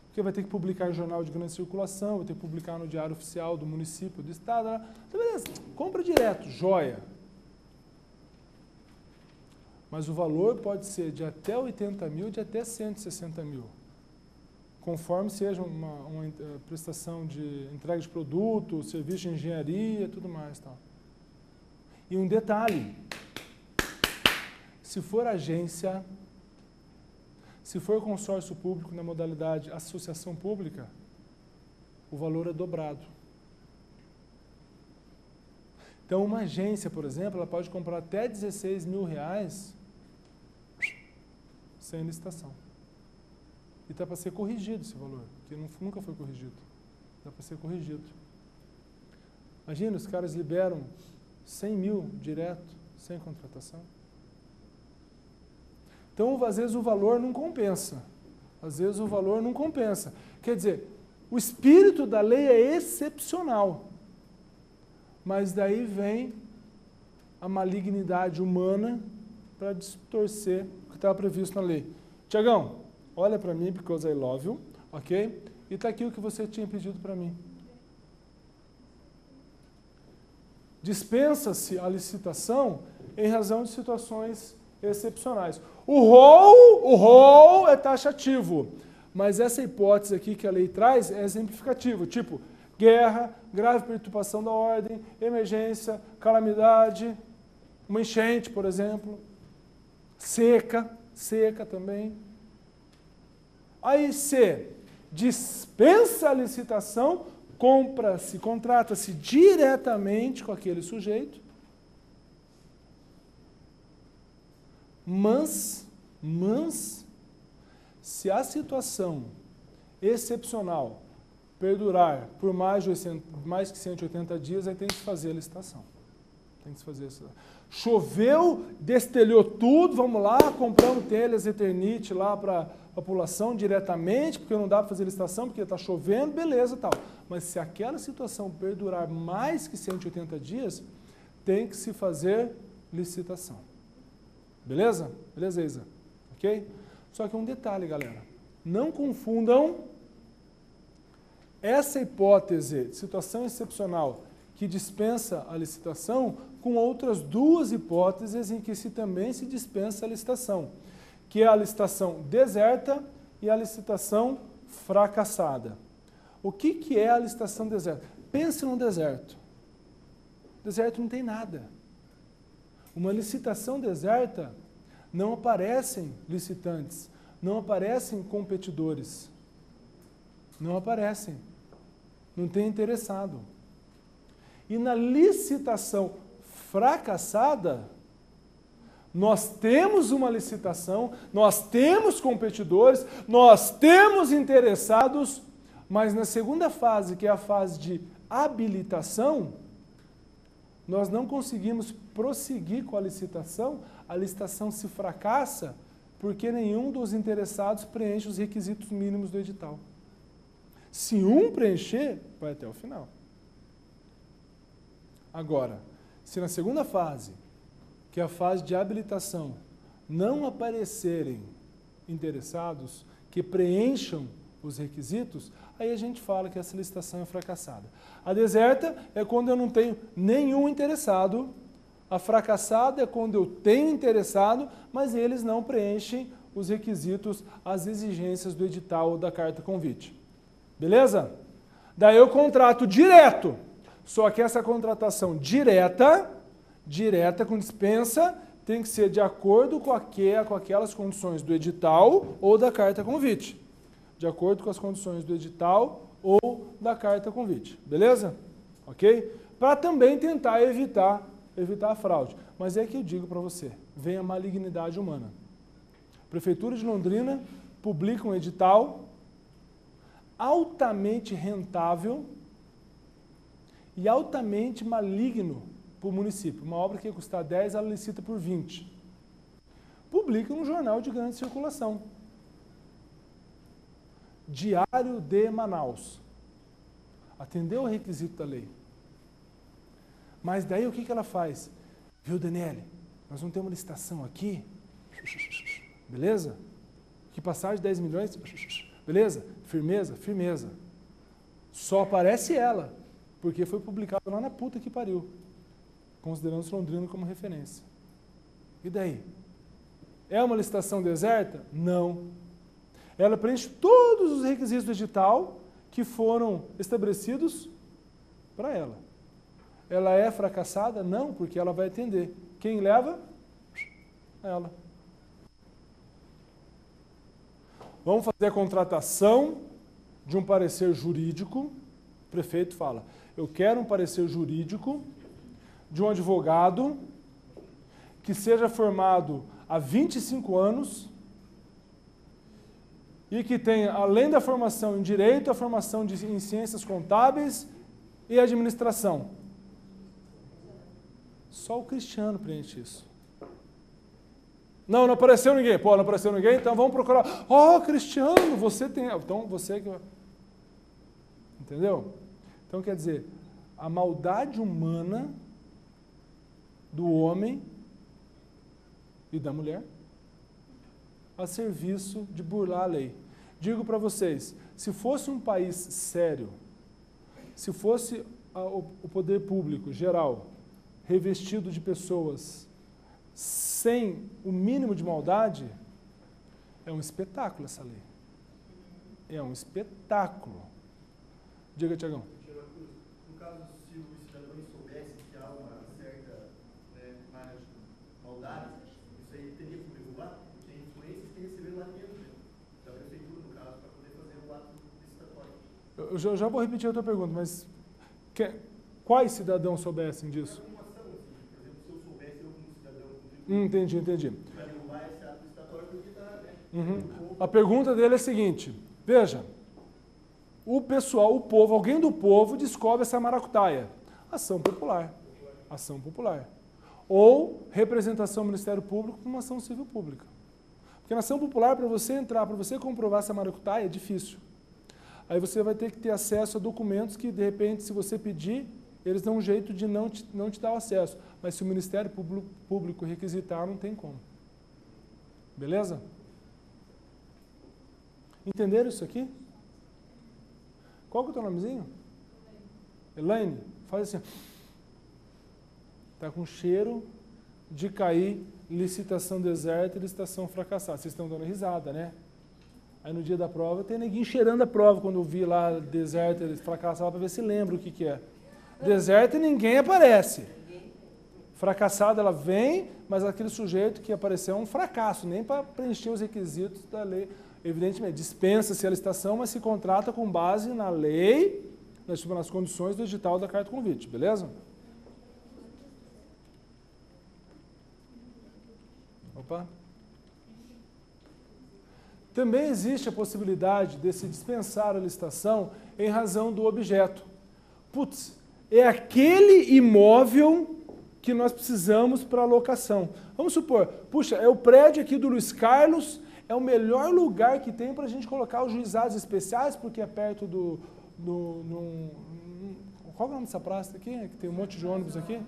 Porque vai ter que publicar em jornal de grande circulação, vai ter que publicar no diário oficial do município, do estado. Então, beleza, compra direto, joia. Mas o valor pode ser de até 80 mil, de até 160 mil. Conforme seja uma prestação de entrega de produto, serviço de engenharia, tudo mais. Tal. E um detalhe, Se for agência, se for consórcio público na modalidade associação pública, o valor é dobrado. Então, uma agência, por exemplo, ela pode comprar até R$16.000 sem licitação. E está para ser corrigido esse valor, que nunca foi corrigido. Está para ser corrigido. Imagina, os caras liberam 100 mil direto, sem contratação. Então, às vezes o valor não compensa. Às vezes o valor não compensa. Quer dizer, o espírito da lei é excepcional. Mas daí vem a malignidade humana para distorcer o que estava previsto na lei. Tiagão, olha para mim, because I love you, ok? E está aqui o que você tinha pedido para mim. Dispensa-se a licitação em razão de situações excepcionais. O rol é taxativo, mas essa hipótese aqui que a lei traz é exemplificativa, tipo guerra, grave perturbação da ordem, emergência, calamidade, uma enchente, por exemplo, seca também. Aí C, dispensa a licitação, contrata-se diretamente com aquele sujeito, mas se a situação excepcional perdurar por mais que 180 dias, aí tem que se fazer a licitação. Tem que se fazer isso. Choveu, destelhou tudo, vamos lá, compramos telhas Eternit lá para a população diretamente, porque não dá para fazer licitação, porque está chovendo, beleza, tal. Mas se aquela situação perdurar mais que 180 dias, tem que se fazer licitação. Beleza? Beleza, Isa? Ok? Só que um detalhe, galera. Não confundam essa hipótese de situação excepcional que dispensa a licitação com outras duas hipóteses em que também se dispensa a licitação, que é a licitação deserta e a licitação fracassada. O que é a licitação deserta? Pense num deserto. Deserto não tem nada. Uma licitação deserta, não aparecem licitantes, não aparecem competidores. Não aparecem. Não tem interessado. E na licitação fracassada, nós temos uma licitação, nós temos competidores, nós temos interessados, mas na segunda fase, que é a fase de habilitação, nós não conseguimos prosseguir com a licitação se fracassa porque nenhum dos interessados preenche os requisitos mínimos do edital. Se um preencher, vai até o final. Agora, se na segunda fase, que é a fase de habilitação, não aparecerem interessados que preencham os requisitos, aí a gente fala que essa licitação é fracassada. A deserta é quando eu não tenho nenhum interessado, a fracassada é quando eu tenho interessado, mas eles não preenchem os requisitos, as exigências do edital ou da carta convite. Beleza? Daí eu contrato direto, só que essa contratação direta com dispensa, tem que ser de acordo com aquelas condições do edital ou da carta convite. De acordo com as condições do edital ou da carta convite. Beleza? Ok? Para também tentar evitar a fraude. Mas é que eu digo para você, vem a malignidade humana. A Prefeitura de Londrina publica um edital altamente rentável e altamente maligno para o município. Uma obra que ia custar 10, ela licita por 20. Publica um jornal de grande circulação. Diário de Manaus. Atendeu o requisito da lei. Mas daí o que ela faz? Viu, Daniele? Nós não temos licitação aqui. Beleza? Que passagem de 10 milhões. Beleza? Firmeza? Firmeza. Só aparece ela, porque foi publicado lá na puta que pariu. Considerando Londrina como referência. E daí? É uma licitação deserta? Não. Ela preenche todos os requisitos do edital que foram estabelecidos para ela. Ela é fracassada? Não, porque ela vai atender. Quem leva? Ela. vamos fazer a contratação de um parecer jurídico. O prefeito fala, eu quero um parecer jurídico de um advogado que seja formado há 25 anos e que tenha, além da formação em Direito, a formação em Ciências Contábeis e Administração. Só o Cristiano preenche isso. Não apareceu ninguém. Pô, não apareceu ninguém, então vamos procurar. Cristiano, você tem... Então, você que... Entendeu? Então, quer dizer, a maldade humana do homem e da mulher a serviço de burlar a lei. Digo para vocês, se fosse um país sério, se fosse o poder público geral revestido de pessoas sem o mínimo de maldade, é um espetáculo essa lei. É um espetáculo. Diga, Tiagão. No caso, se o cidadão soubesse que há uma certa maldade, isso aí teria como regular? Porque a influência tem que receber lá dentro da prefeitura, no caso, para poder fazer o ato licitatório. Eu já vou repetir a tua pergunta, mas quais cidadãos soubessem disso? Entendi. A pergunta dele é a seguinte, veja, o pessoal, o povo, alguém do povo descobre essa maracutaia. Ação popular. Ou representação do Ministério Público com uma ação civil pública. Porque na ação popular, para você entrar, para você comprovar essa maracutaia, é difícil. Aí você vai ter que ter acesso a documentos que, de repente, se você pedir, eles dão um jeito de não te dar o acesso. Mas se o Ministério Público requisitar, não tem como. Beleza? Entenderam isso aqui? Qual que é o teu nomezinho? Elaine? Faz assim. Está com cheiro de cair licitação deserta e licitação fracassada. Vocês estão dando risada, né? Aí no dia da prova tem neguinho cheirando a prova, quando eu vi lá deserta e fracassada, para ver se lembra o que é. Deserta e ninguém aparece. Fracassada ela vem, mas aquele sujeito que apareceu é um fracasso, nem para preencher os requisitos da lei. Evidentemente, dispensa-se a licitação, mas se contrata com base na lei, nas condições do edital da carta convite, beleza? Opa. Também existe a possibilidade de se dispensar a licitação em razão do objeto. Putz, é aquele imóvel que nós precisamos para locação. Vamos supor, puxa, é o prédio aqui do Luiz Carlos, é o melhor lugar que tem para a gente colocar os juizados especiais, porque é perto qual é o nome dessa praça aqui? Que tem um monte de ônibus aqui?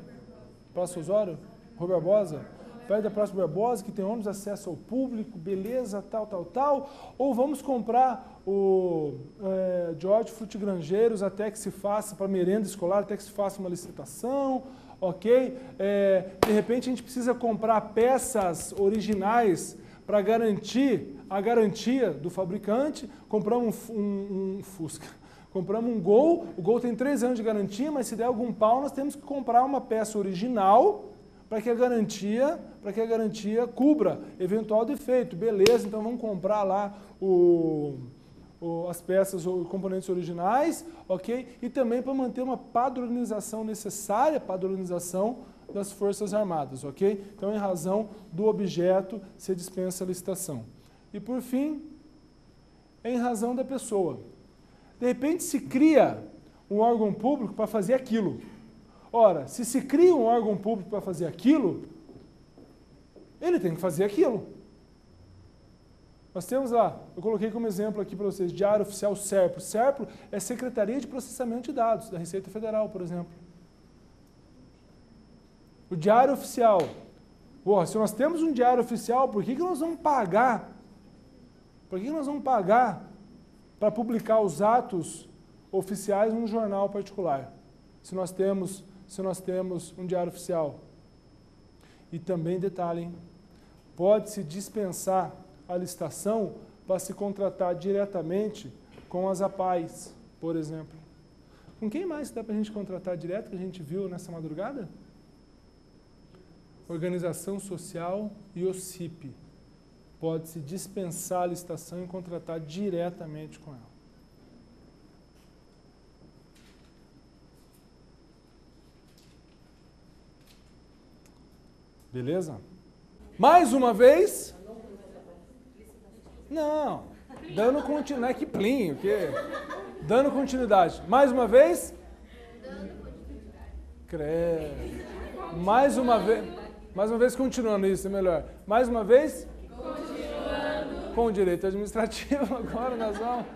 Praça Osório? Rua Barbosa? Perto da Praça Barbosa, que tem ônibus, acesso ao público, beleza, tal. Ou vamos comprar o George Frutigrangeiros até que se faça, para merenda escolar, até que se faça uma licitação, ok? De repente a gente precisa comprar peças originais para garantir a garantia do fabricante. Compramos um Fusca, compramos um Gol, o Gol tem 3 anos de garantia, mas se der algum pau nós temos que comprar uma peça original para que a garantia cubra eventual defeito. Beleza, então vamos comprar lá as peças ou componentes originais, ok? E também para manter uma padronização necessária, padronização das Forças Armadas, ok? Então, em razão do objeto, se dispensa a licitação. E, por fim, em razão da pessoa. De repente, se cria um órgão público para fazer aquilo. Ora, se cria um órgão público para fazer aquilo, ele tem que fazer aquilo. Nós temos lá, eu coloquei como exemplo aqui para vocês, Diário Oficial SERPRO. SERPRO é Secretaria de Processamento de Dados, da Receita Federal, por exemplo. O Diário Oficial. Porra, se nós temos um Diário Oficial, por que nós vamos pagar? Por que nós vamos pagar para publicar os atos oficiais num jornal particular? Se nós temos um Diário Oficial. E também, detalhe, pode-se dispensar a licitação para se contratar diretamente com as APAES, por exemplo. Com quem mais dá para a gente contratar direto, que a gente viu nessa madrugada? Organização Social e OCIP. pode-se dispensar a licitação e contratar diretamente com ela. Beleza? Mais uma vez. Não, dando continuidade, não é que plim, o quê? Dando continuidade. Mais uma vez. Credo. Mais uma vez continuando isso, é melhor. Mais uma vez. Continuando. Com o direito administrativo, agora nós vamos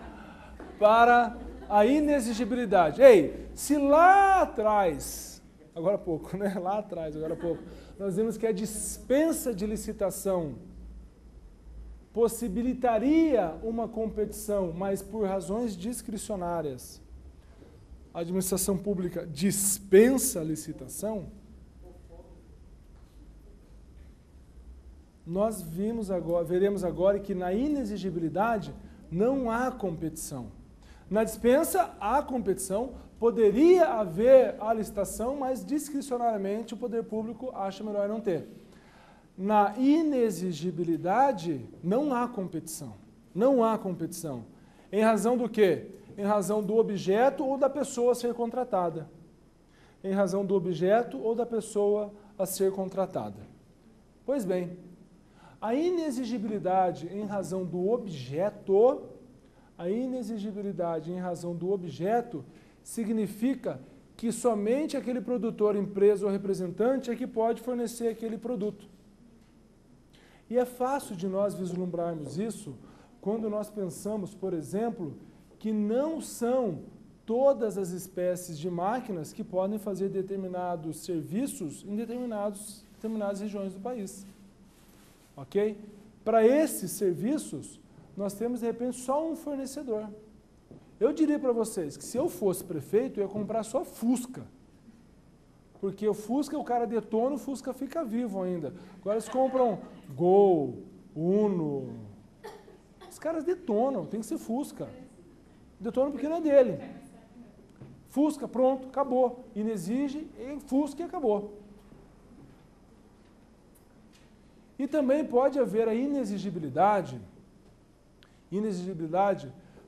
para a inexigibilidade. Ei, se lá atrás, agora há pouco, né? Lá atrás, agora há pouco, nós vimos que a dispensa de licitação possibilitaria uma competição, mas por razões discricionárias. A administração pública dispensa a licitação. Nós veremos agora que na inexigibilidade não há competição. Na dispensa há competição, poderia haver a licitação, mas discricionariamente o poder público acha melhor não ter. Na inexigibilidade não há competição. Não há competição. Em razão do quê? Em razão do objeto ou da pessoa a ser contratada. Em razão do objeto ou da pessoa a ser contratada. Pois bem, a inexigibilidade em razão do objeto, significa que somente aquele produtor, empresa ou representante é que pode fornecer aquele produto. E é fácil de nós vislumbrarmos isso quando nós pensamos, por exemplo, que não são todas as espécies de máquinas que podem fazer determinados serviços em determinadas regiões do país. Ok? Para esses serviços, nós temos, de repente, só um fornecedor. Eu diria para vocês que se eu fosse prefeito, eu ia comprar só Fusca. Porque o Fusca, o cara detona, o Fusca fica vivo ainda. Agora eles compram Gol, Uno. Os caras detonam, tem que ser Fusca. Detonam porque não é dele. Fusca, pronto, acabou. Inexige, Fusca e acabou. E também pode haver a inexigibilidade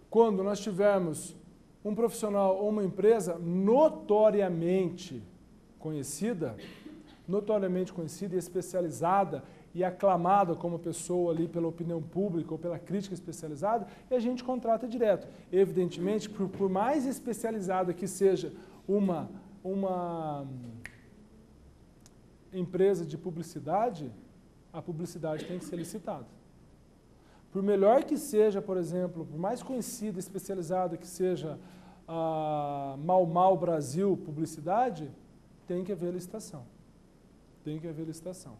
quando nós tivermos um profissional ou uma empresa notoriamente conhecida e especializada e aclamada como pessoa ali pela opinião pública ou pela crítica especializada, e a gente contrata direto. Evidentemente, por mais especializada que seja uma empresa de publicidade, a publicidade tem que ser licitada. Por melhor que seja, por exemplo, por mais conhecida, especializada que seja a Mal Brasil Publicidade, tem que haver licitação. Tem que haver licitação.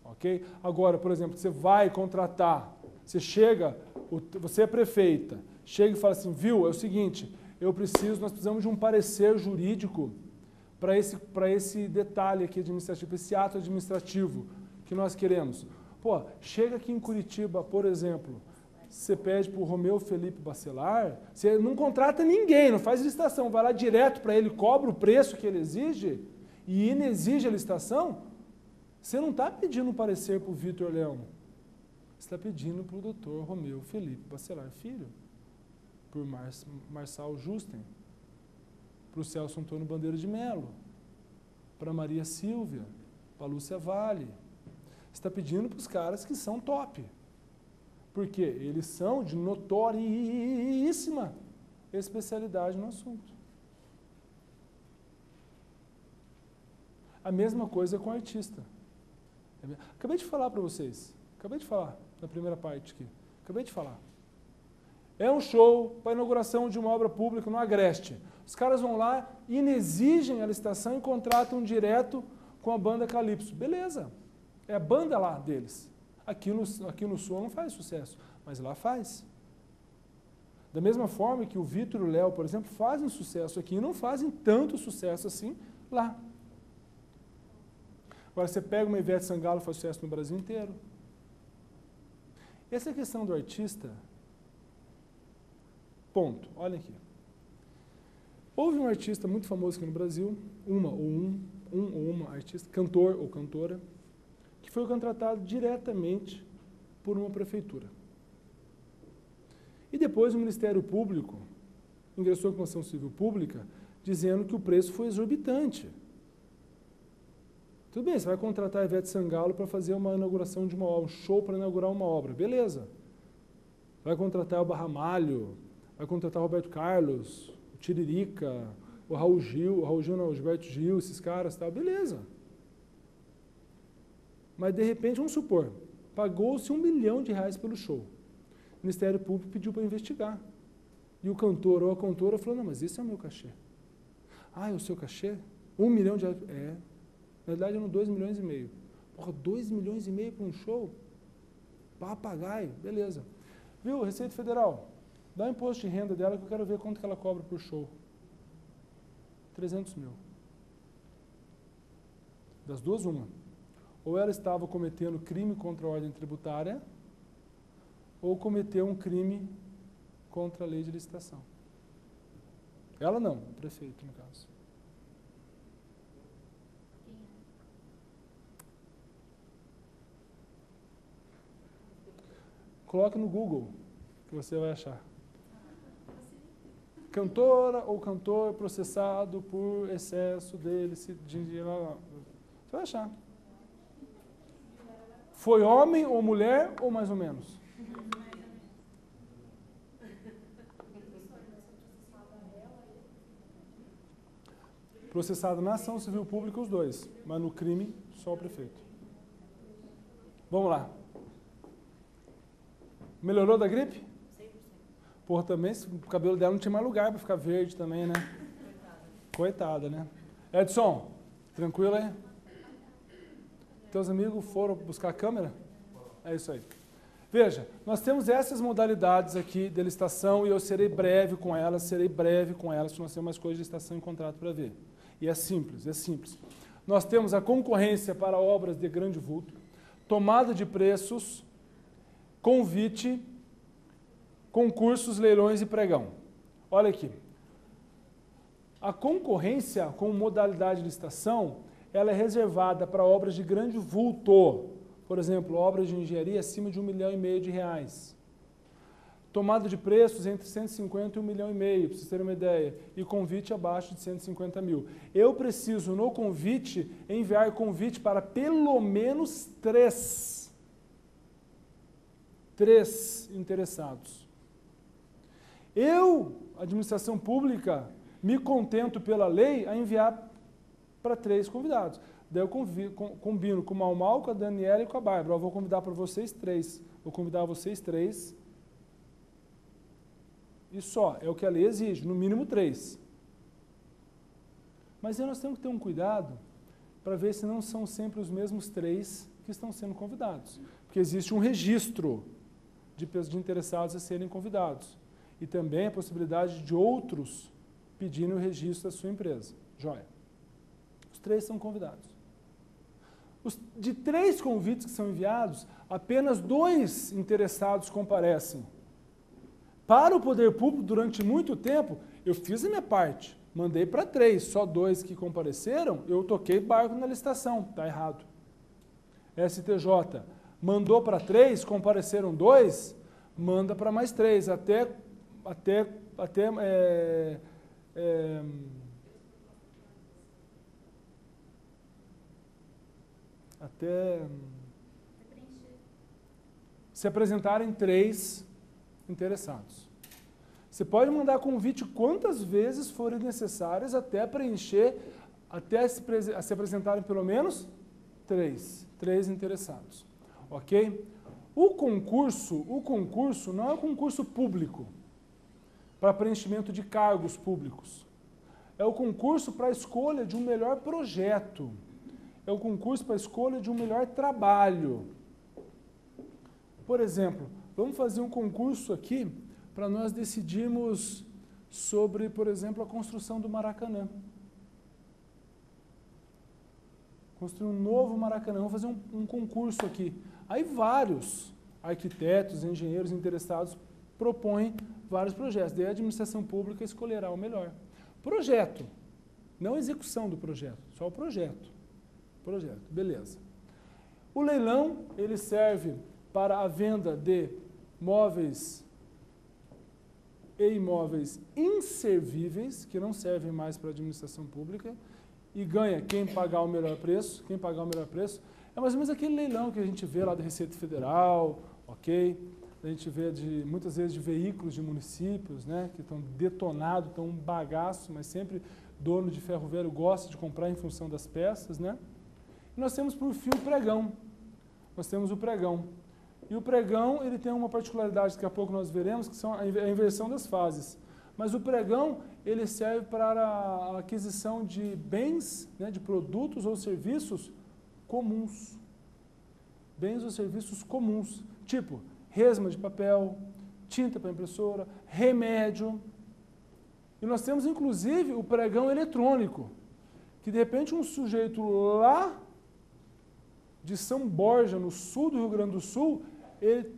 Ok? Agora, por exemplo, você vai contratar, você é prefeita, chega e fala assim, viu, é o seguinte, nós precisamos de um parecer jurídico para esse detalhe aqui administrativo, para esse ato administrativo que nós queremos. Pô, chega aqui em Curitiba, por exemplo, você pede para o Romeu Felipe Bacelar, você não contrata ninguém, não faz licitação, vai lá direto para ele, cobra o preço que ele exige e inexige a licitação, você não está pedindo um parecer para o Vitor Leão, você está pedindo para o doutor Romeu Felipe Bacelar Filho, por Marçal Justen, para o Celso Antônio Bandeira de Melo, para Maria Silvia, para Lúcia Vale. Você está pedindo para os caras que são top. Porque eles são de notoríssima especialidade no assunto. A mesma coisa com o artista. Acabei de falar para vocês. Acabei de falar na primeira parte aqui. Acabei de falar. É um show para a inauguração de uma obra pública no Agreste. Os caras vão lá, inexigem a licitação e contratam direto com a banda Calypso. Beleza. É a banda lá deles. Aqui no Sul não faz sucesso, mas lá faz. Da mesma forma que o Vitor e o Léo, por exemplo, fazem sucesso aqui e não fazem tanto sucesso assim lá. Agora você pega uma Ivete Sangalo e faz sucesso no Brasil inteiro. Essa questão do artista, ponto, olha aqui. Houve um artista muito famoso aqui no Brasil, uma artista, cantor ou cantora, que foi contratado diretamente por uma prefeitura. E depois o Ministério Público ingressou com ação civil pública dizendo que o preço foi exorbitante. Tudo bem, você vai contratar a Ivete Sangalo para fazer uma inauguração de uma obra, um show para inaugurar uma obra, beleza. Vai contratar o Ramalho, vai contratar o Roberto Carlos, o Tiririca, o Raul Gil não, o Gilberto Gil, esses caras, tal, beleza. Mas de repente, vamos supor, pagou-se R$1 milhão pelo show. O Ministério Público pediu para investigar. E o cantor ou a cantora falou, não, mas esse é o meu cachê. Ah, é o seu cachê? R$1 milhão? É. Na verdade, eram 2,5 milhões. Porra, 2,5 milhões para um show? Papagaio, beleza. Viu, Receita Federal, dá o imposto de renda dela que eu quero ver quanto que ela cobra por show. 300 mil. Das duas, uma. Ou ela estava cometendo crime contra a ordem tributária, ou cometeu um crime contra a lei de licitação. Ela não, o prefeito, no caso. Coloque no Google, que você vai achar. Cantora ou cantor processado por excesso de dinheiro. Você vai achar. Foi homem ou mulher ou mais ou menos? Processado na ação civil pública os dois, mas no crime só o prefeito. Vamos lá. Melhorou da gripe? 100%. Porra, também o cabelo dela não tinha mais lugar para ficar verde também, né? Coitada, né? Edson, tranquilo aí? Teus amigos foram buscar a câmera? É isso aí. Veja, nós temos essas modalidades aqui de licitação e eu serei breve com elas, que nós temos mais coisas de licitação em contrato para ver. E é simples, é simples. Nós temos a concorrência para obras de grande vulto, tomada de preços, convite, concursos, leilões e pregão. Olha aqui. A concorrência com modalidade de licitação, ela é reservada para obras de grande vulto. Por exemplo, obras de engenharia acima de R$1,5 milhão. Tomada de preços entre 150 e R$1,5 milhão, para vocês terem uma ideia. E convite abaixo de 150 mil. Eu preciso, no convite, enviar convite para pelo menos 3 interessados. Eu, administração pública, me contento pela lei a enviar para 3 convidados. Daí eu combino com o Mal, com a Daniela e com a Bárbara. Eu vou convidar para vocês 3. Vou convidar vocês 3. E só, é o que a lei exige, no mínimo 3. Mas aí nós temos que ter um cuidado para ver se não são sempre os mesmos 3 que estão sendo convidados. Porque existe um registro de interessados a serem convidados. E também a possibilidade de outros pedirem o registro da sua empresa. Joia. Os 3 são convidados. De 3 convites que são enviados, apenas 2 interessados comparecem. Para o poder público, durante muito tempo, eu fiz a minha parte. Mandei para 3, só 2 que compareceram, eu toquei barco na licitação. Está errado. STJ. Mandou para 3, compareceram 2, manda para mais 3, até se apresentarem 3 interessados. Você pode mandar convite quantas vezes forem necessárias até preencher, até se apresentarem pelo menos 3 interessados. Ok? O concurso não é um concurso público para preenchimento de cargos públicos. É o concurso para a escolha de um melhor projeto. É o concurso para a escolha de um melhor trabalho. Por exemplo, vamos fazer um concurso aqui para nós decidirmos sobre, por exemplo, a construção do Maracanã. Construir um novo Maracanã. Vamos fazer um concurso aqui. Aí vários arquitetos, engenheiros interessados propõem vários projetos. Daí a administração pública escolherá o melhor. Projeto. Não a execução do projeto, só o projeto. Projeto, beleza. O leilão, ele serve para a venda de móveis e imóveis inservíveis, que não servem mais para a administração pública, e ganha quem pagar o melhor preço. Quem pagar o melhor preço é mais ou menos aquele leilão que a gente vê lá da Receita Federal, ok? A gente vê muitas vezes de veículos de municípios, né, que estão detonados, estão um bagaço, mas sempre dono de ferro velho gosta de comprar em função das peças, né? E nós temos por fim o pregão. Nós temos o pregão. E o pregão, ele tem uma particularidade que daqui a pouco nós veremos, que são a inversão das fases. Mas o pregão, ele serve para a aquisição de bens, né, de produtos ou serviços comuns. Bens ou serviços comuns. Tipo, resma de papel, tinta para impressora, remédio. E nós temos, inclusive, o pregão eletrônico, que de repente um sujeito lá de São Borja, no sul do Rio Grande do Sul, ele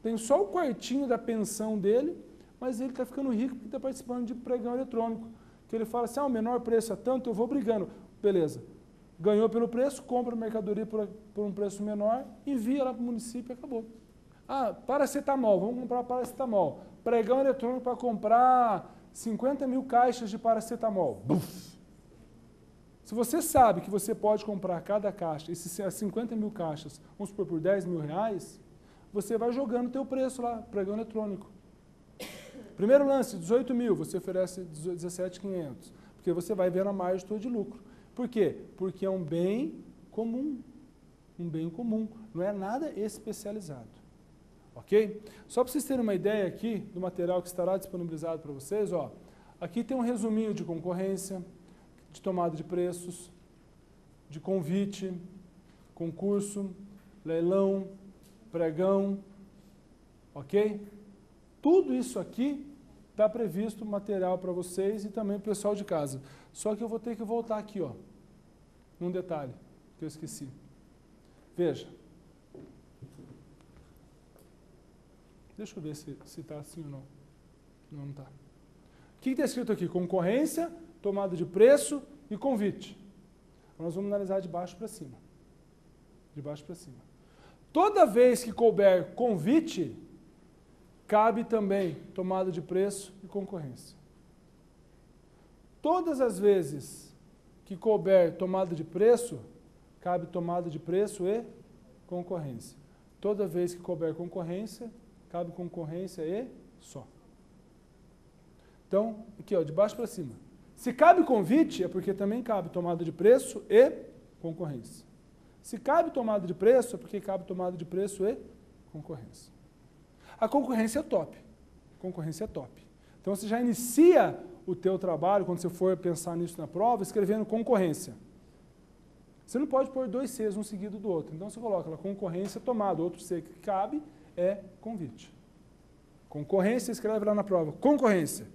tem só o quartinho da pensão dele, mas ele está ficando rico porque está participando de pregão eletrônico. Que ele fala assim, o menor preço é tanto, eu vou brigando. Beleza. Ganhou pelo preço, compra a mercadoria por um preço menor, envia lá para o município e acabou. Paracetamol, vamos comprar paracetamol. Pregão eletrônico para comprar 50 mil caixas de paracetamol. Buf! Se você sabe que você pode comprar cada caixa, esses 50 mil caixas, vamos supor, por 10 mil reais, você vai jogando o teu preço lá, pregão eletrônico. Primeiro lance, 18 mil, você oferece 17.500, porque você vai ver a margem toda de lucro. Por quê? Porque é um bem comum, não é nada especializado. Ok? Só para vocês terem uma ideia aqui do material que estará disponibilizado para vocês, ó, aqui tem um resuminho de concorrência, de tomada de preços, de convite, concurso, leilão, pregão, ok? Tudo isso aqui está previsto material para vocês e também para o pessoal de casa. Só que eu vou ter que voltar aqui, ó, num detalhe que eu esqueci. Veja. Deixa eu ver se está assim ou não. Não está. O que está escrito aqui? Concorrência, tomada de preço e convite. Nós vamos analisar de baixo para cima. De baixo para cima. Toda vez que couber convite, cabe também tomada de preço e concorrência. Todas as vezes que couber tomada de preço, cabe tomada de preço e concorrência. Toda vez que couber concorrência, cabe concorrência e só. Então, aqui, ó, de baixo para cima. Se cabe convite, é porque também cabe tomada de preço e concorrência. Se cabe tomada de preço, é porque cabe tomada de preço e concorrência. A concorrência é top. Concorrência é top. Então, você já inicia o teu trabalho, quando você for pensar nisso na prova, escrevendo concorrência. Você não pode pôr 2 Cs um seguido do outro. Então, você coloca lá concorrência tomada, outro C que cabe é convite. Concorrência, escreve lá na prova. Concorrência.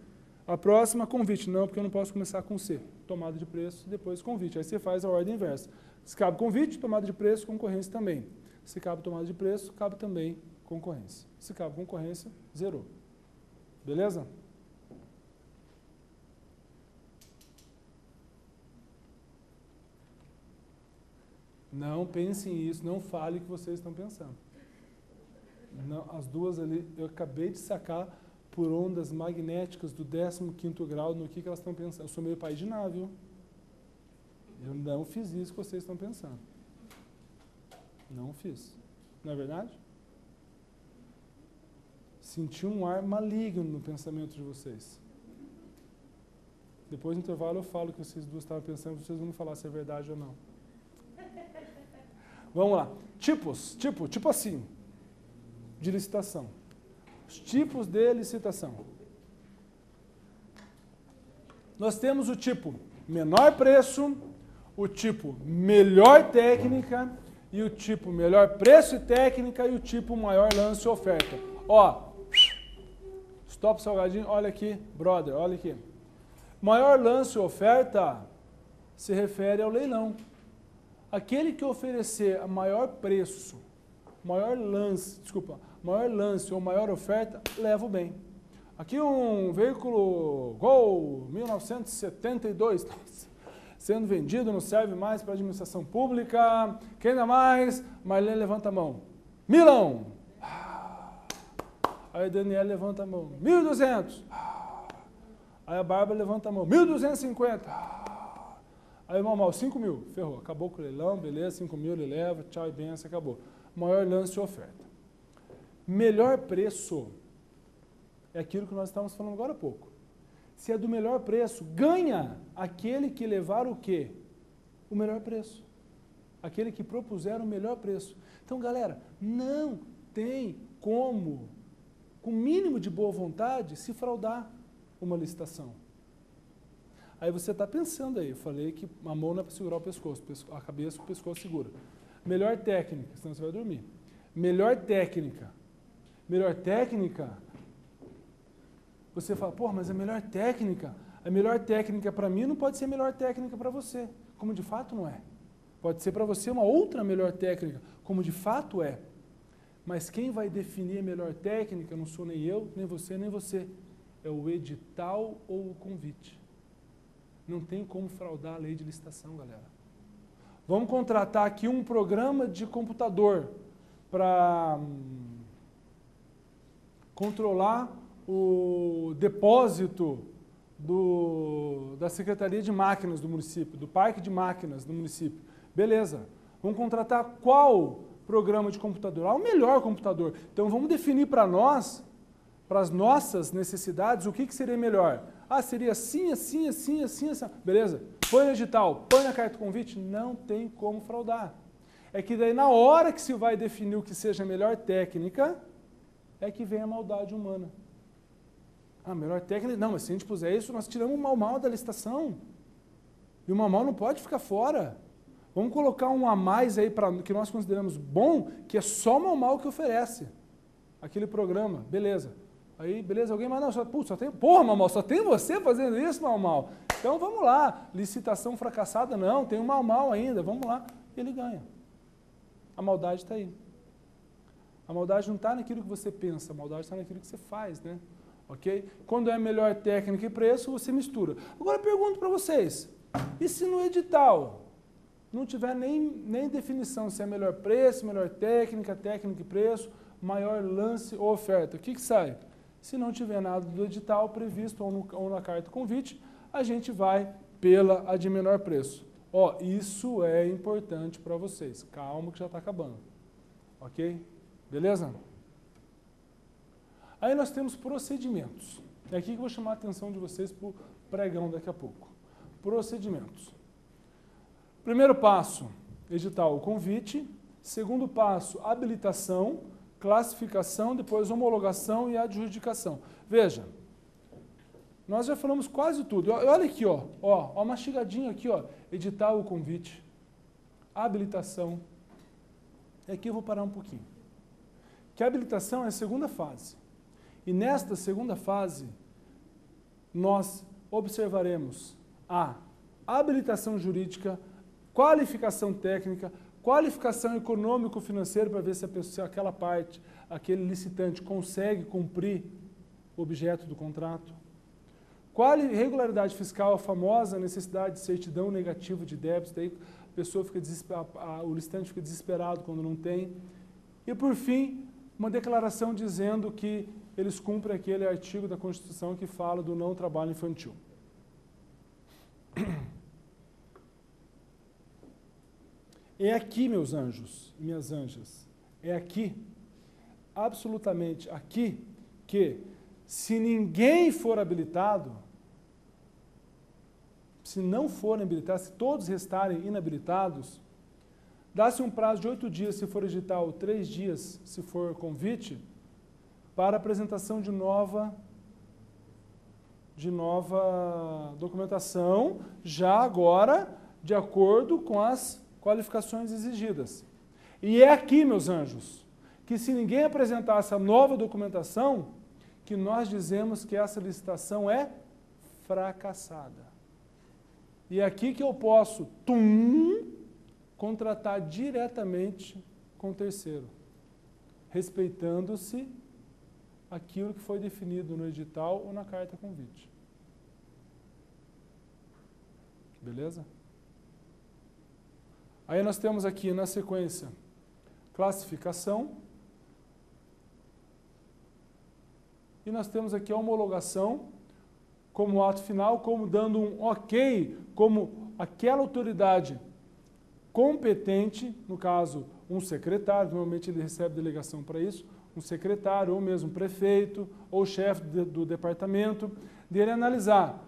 A próxima, convite. Não, porque eu não posso começar com C. Tomada de preço, depois convite. Aí você faz a ordem inversa. Se cabe convite, tomada de preço, concorrência também. Se cabe tomada de preço, cabe também concorrência. Se cabe concorrência, zerou. Beleza? Não pensem nisso, não fale o que vocês estão pensando. Não, as duas ali, eu acabei de sacar por ondas magnéticas do 15º grau no que elas estão pensando. Eu sou meio pai de nave, viu? Eu não fiz isso que vocês estão pensando. Não fiz. Não é verdade? Senti um ar maligno no pensamento de vocês. Depois do intervalo eu falo o que vocês duas estavam pensando, vocês vão me falar se é verdade ou não. Vamos lá. Tipos. Tipo assim, de licitação. Os tipos de licitação. Nós temos o tipo menor preço, o tipo melhor técnica e o tipo melhor preço e técnica e o tipo maior lance e oferta. Ó, stop salgadinho, olha aqui, brother, olha aqui. Maior lance e oferta se refere ao leilão. Aquele que oferecer a maior preço, maior lance ou maior oferta, leva o bem. Aqui um veículo Gol 1972, sendo vendido, não serve mais para a administração pública. Quem dá mais? Marlene levanta a mão. Milão, Aí a Daniela levanta a mão, 1.200. Aí a Bárbara levanta a mão, 1.250. Aí o Mal, 5.000. Ferrou, acabou com o leilão, beleza, 5.000 ele leva, tchau e benção, acabou. Maior lance de oferta. Melhor preço é aquilo que nós estávamos falando agora há pouco. Se é do melhor preço, ganha aquele que levar o quê? O melhor preço. Aquele que propuser o melhor preço. Então, galera, não tem como, com o mínimo de boa vontade, se fraudar uma licitação. Aí você está pensando aí, eu falei que a mão não é para segurar o pescoço, a cabeça o pescoço segura. Melhor técnica, senão você vai dormir. Melhor técnica. Melhor técnica, você fala, pô, mas a melhor técnica para mim não pode ser a melhor técnica para você, como de fato não é. Pode ser para você uma outra melhor técnica, como de fato é. Mas quem vai definir a melhor técnica não sou nem eu, nem você. É o edital ou o convite. Não tem como fraudar a lei de licitação, galera. Vamos contratar aqui um programa de computador para controlar o depósito da Secretaria de Máquinas do município, do Parque de Máquinas do município. Beleza. Vamos contratar qual programa de computador? O melhor computador. Então vamos definir para nós, para as nossas necessidades, o que seria melhor. Seria assim. Beleza? Põe no edital, põe na carta de convite, não tem como fraudar. É que daí na hora que se vai definir o que seja a melhor técnica, é que vem a maldade humana. Melhor técnica? Não, mas se a gente puser isso, nós tiramos o mal da licitação. E o mal não pode ficar fora. Vamos colocar um a mais aí que nós consideramos bom, que é só o mal que oferece. Aquele programa, beleza. Aí, beleza, alguém mais, não, só tem, porra, Mal, só tem você fazendo isso, Mal. Então vamos lá, licitação fracassada, não, tem um Mal ainda, vamos lá. Ele ganha. A maldade está aí. A maldade não está naquilo que você pensa, a maldade está naquilo que você faz, né? Ok? Quando é melhor técnica e preço, você mistura. Agora eu pergunto para vocês, e se no edital não tiver nem definição se é melhor preço, melhor técnica e preço, maior lance ou oferta, o que sai? Se não tiver nada do edital previsto ou na carta convite, a gente vai pela a de menor preço. Isso é importante para vocês. Calma que já está acabando. Ok? Beleza? Aí nós temos procedimentos. É aqui que eu vou chamar a atenção de vocês para o pregão daqui a pouco. Procedimentos. Primeiro passo, edital, convite. Segundo passo, habilitação, classificação, depois homologação e adjudicação. Veja, nós já falamos quase tudo. Olha aqui, ó, mastigadinho aqui, ó, edital, o convite, habilitação. E aqui eu vou parar um pouquinho. Que a habilitação é a segunda fase. E nesta segunda fase, nós observaremos a habilitação jurídica, qualificação técnica, qualificação econômico-financeira para ver se aquela parte, aquele licitante consegue cumprir o objeto do contrato. Regularidade fiscal, a famosa necessidade de certidão negativa de débitos, daí a pessoa fica o licitante fica desesperado quando não tem. E por fim, uma declaração dizendo que eles cumprem aquele artigo da Constituição que fala do não trabalho infantil. É aqui, meus anjos e minhas anjas, é aqui, absolutamente aqui, que se ninguém for habilitado, se não forem habilitados, se todos restarem inabilitados, dá-se um prazo de 8 dias, se for edital, 3 dias, se for convite, para apresentação de nova documentação, já agora, de acordo com as qualificações exigidas. E é aqui, meus anjos, que se ninguém apresentar essa nova documentação, que nós dizemos que essa licitação é fracassada. E é aqui que eu posso, contratar diretamente com o terceiro, respeitando-se aquilo que foi definido no edital ou na carta convite. Beleza? Aí nós temos aqui na sequência classificação, e nós temos aqui a homologação como ato final, como dando um ok, como aquela autoridade competente, no caso, um secretário, normalmente ele recebe delegação para isso, um secretário, ou mesmo prefeito, ou chefe do departamento, dele analisar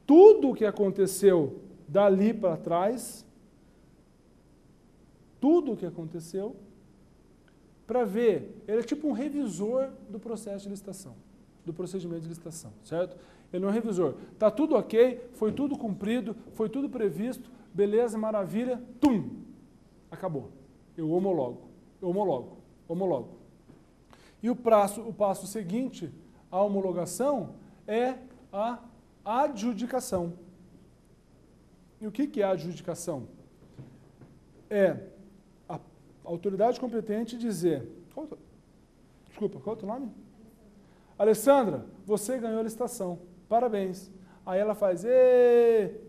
tudo o que aconteceu dali para trás, tudo o que aconteceu, para ver, ele é tipo um revisor do processo de licitação, do procedimento de licitação, certo? Ele é um revisor. Está tudo ok, foi tudo cumprido, foi tudo previsto, beleza, maravilha, tum, acabou. Eu homologo. E o passo seguinte, a homologação, é a adjudicação. E o que é a adjudicação? É a autoridade competente dizer... Desculpa, qual é o teu nome? Alessandra, você ganhou a licitação. Parabéns. Aí ela faz...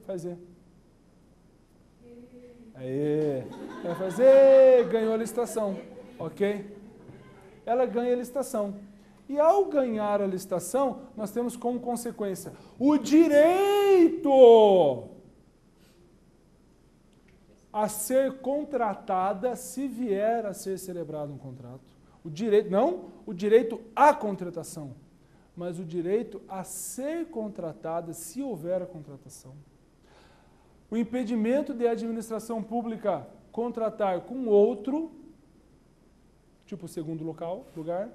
Faz E. Aê. Ela faz... Ganhou a licitação. Ok? Ela ganha a licitação. E ao ganhar a licitação, nós temos como consequência o direito a ser contratada se vier a ser celebrado um contrato. O direito, não o direito à contratação, mas o direito a ser contratada se houver a contratação. O impedimento de a administração pública contratar com outro, tipo segundo lugar,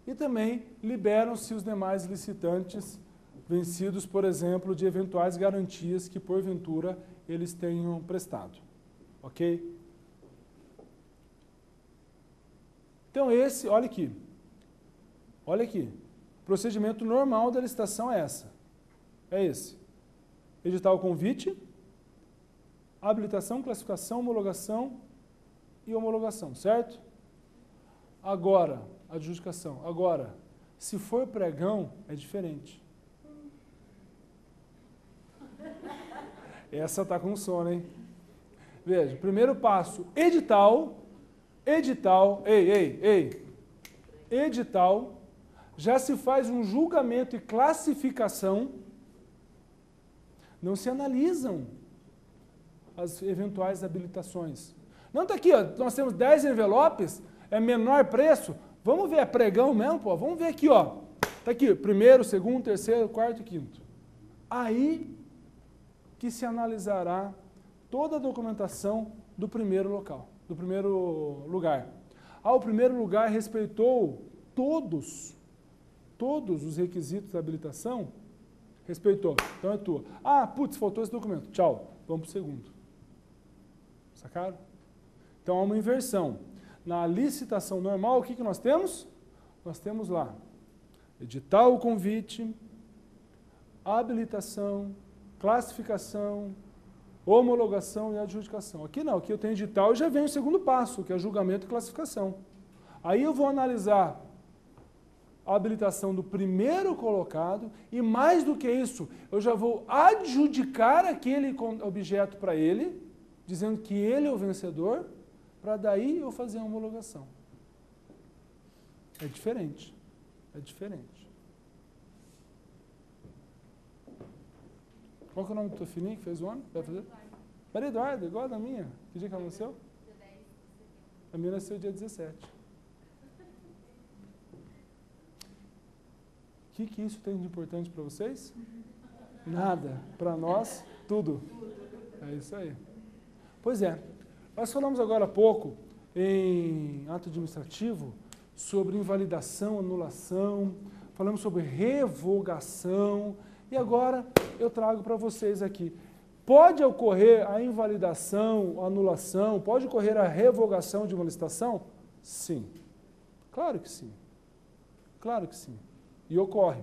e também liberam-se os demais licitantes vencidos, por exemplo, de eventuais garantias que, porventura, eles tenham prestado. Ok? Então, olha aqui. Olha aqui. O procedimento normal da licitação é esse. Edital convite, habilitação, classificação, homologação e homologação, certo? Agora, adjudicação. Agora, se for pregão, é diferente. Essa tá com sono, hein? Veja, primeiro passo, edital, edital, já se faz um julgamento e classificação, não se analisam as eventuais habilitações. Não está aqui, ó, nós temos 10 envelopes, é menor preço, vamos ver, é pregão mesmo, pô? Vamos ver aqui, ó. Está aqui, primeiro, segundo, terceiro, quarto e quinto. Aí que se analisará toda a documentação do primeiro local, do primeiro lugar. O primeiro lugar respeitou todos os requisitos da habilitação, respeitou, então é tua. Putz, faltou esse documento, tchau, vamos para o segundo. Sacaram? Então há uma inversão. Na licitação normal, o que nós temos? Nós temos lá, edital o convite, habilitação, classificação, homologação e adjudicação. Aqui não, aqui eu tenho edital e já vem o segundo passo, que é julgamento e classificação. Aí eu vou analisar a habilitação do primeiro colocado e mais do que isso, eu já vou adjudicar aquele objeto para ele, dizendo que ele é o vencedor, para daí eu fazer a homologação. É diferente. É diferente. Qual que é o nome do teu filhinho que fez o ano? Vai fazer? Maria Eduarda, igual a da minha. Que dia que ela nasceu? Dia 10 de setembro. A minha nasceu dia 17. O que isso tem de importante para vocês? Nada. Para nós, tudo. É isso aí. Pois é. Nós falamos agora há pouco, em ato administrativo, sobre invalidação, anulação, falamos sobre revogação, e agora eu trago para vocês aqui. Pode ocorrer a invalidação, a anulação, pode ocorrer a revogação de uma licitação? Sim. Claro que sim. Claro que sim. E ocorre.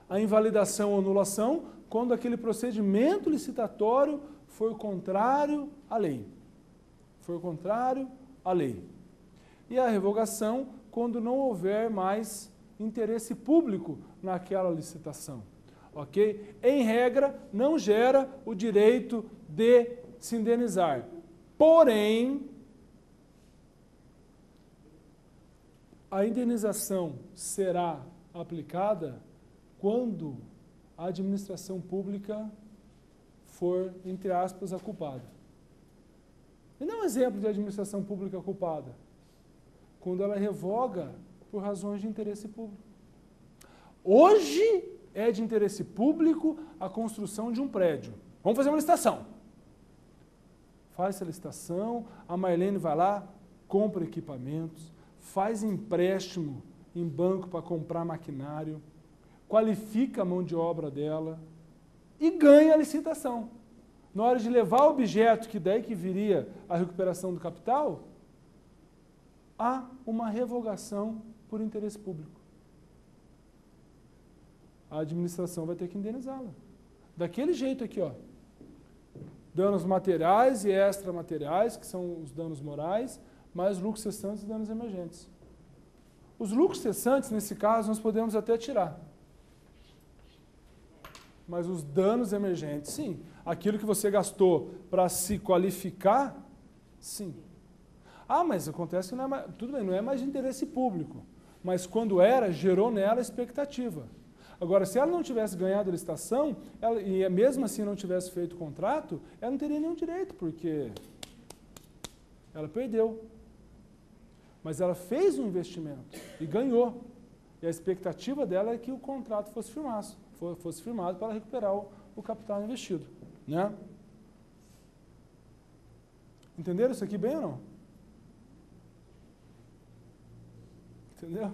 A invalidação ou anulação, quando aquele procedimento licitatório foi contrário à lei. Foi contrário à lei. E a revogação, quando não houver mais interesse público naquela licitação. Ok? Em regra, não gera o direito de se indenizar. Porém, A indenização será aplicada quando a administração pública for, entre aspas, a culpada. E não é um exemplo de administração pública culpada. Quando ela revoga por razões de interesse público. Hoje é de interesse público a construção de um prédio. Vamos fazer uma licitação. Faz essa licitação, a Marlene vai lá, compra equipamentos, faz empréstimo em banco para comprar maquinário, qualifica a mão de obra dela e ganha a licitação. Na hora de levar o objeto, que daí que viria a recuperação do capital, há uma revogação por interesse público. A administração vai ter que indenizá-la. Daquele jeito aqui, ó. Danos materiais e extramateriais, que são os danos morais, mais lucros cessantes e danos emergentes. Os lucros cessantes, nesse caso, nós podemos até tirar. Mas os danos emergentes, sim. Aquilo que você gastou para se qualificar, sim. Ah, mas acontece que não é mais, tudo bem, não é mais de interesse público. Mas quando era, gerou nela expectativa. Agora, se ela não tivesse ganhado a licitação, e mesmo assim não tivesse feito o contrato, ela não teria nenhum direito, porque ela perdeu. Mas ela fez um investimento e ganhou. E a expectativa dela é que o contrato fosse firmado para recuperar o capital investido. Né? Entenderam isso aqui bem ou não? Entendeu?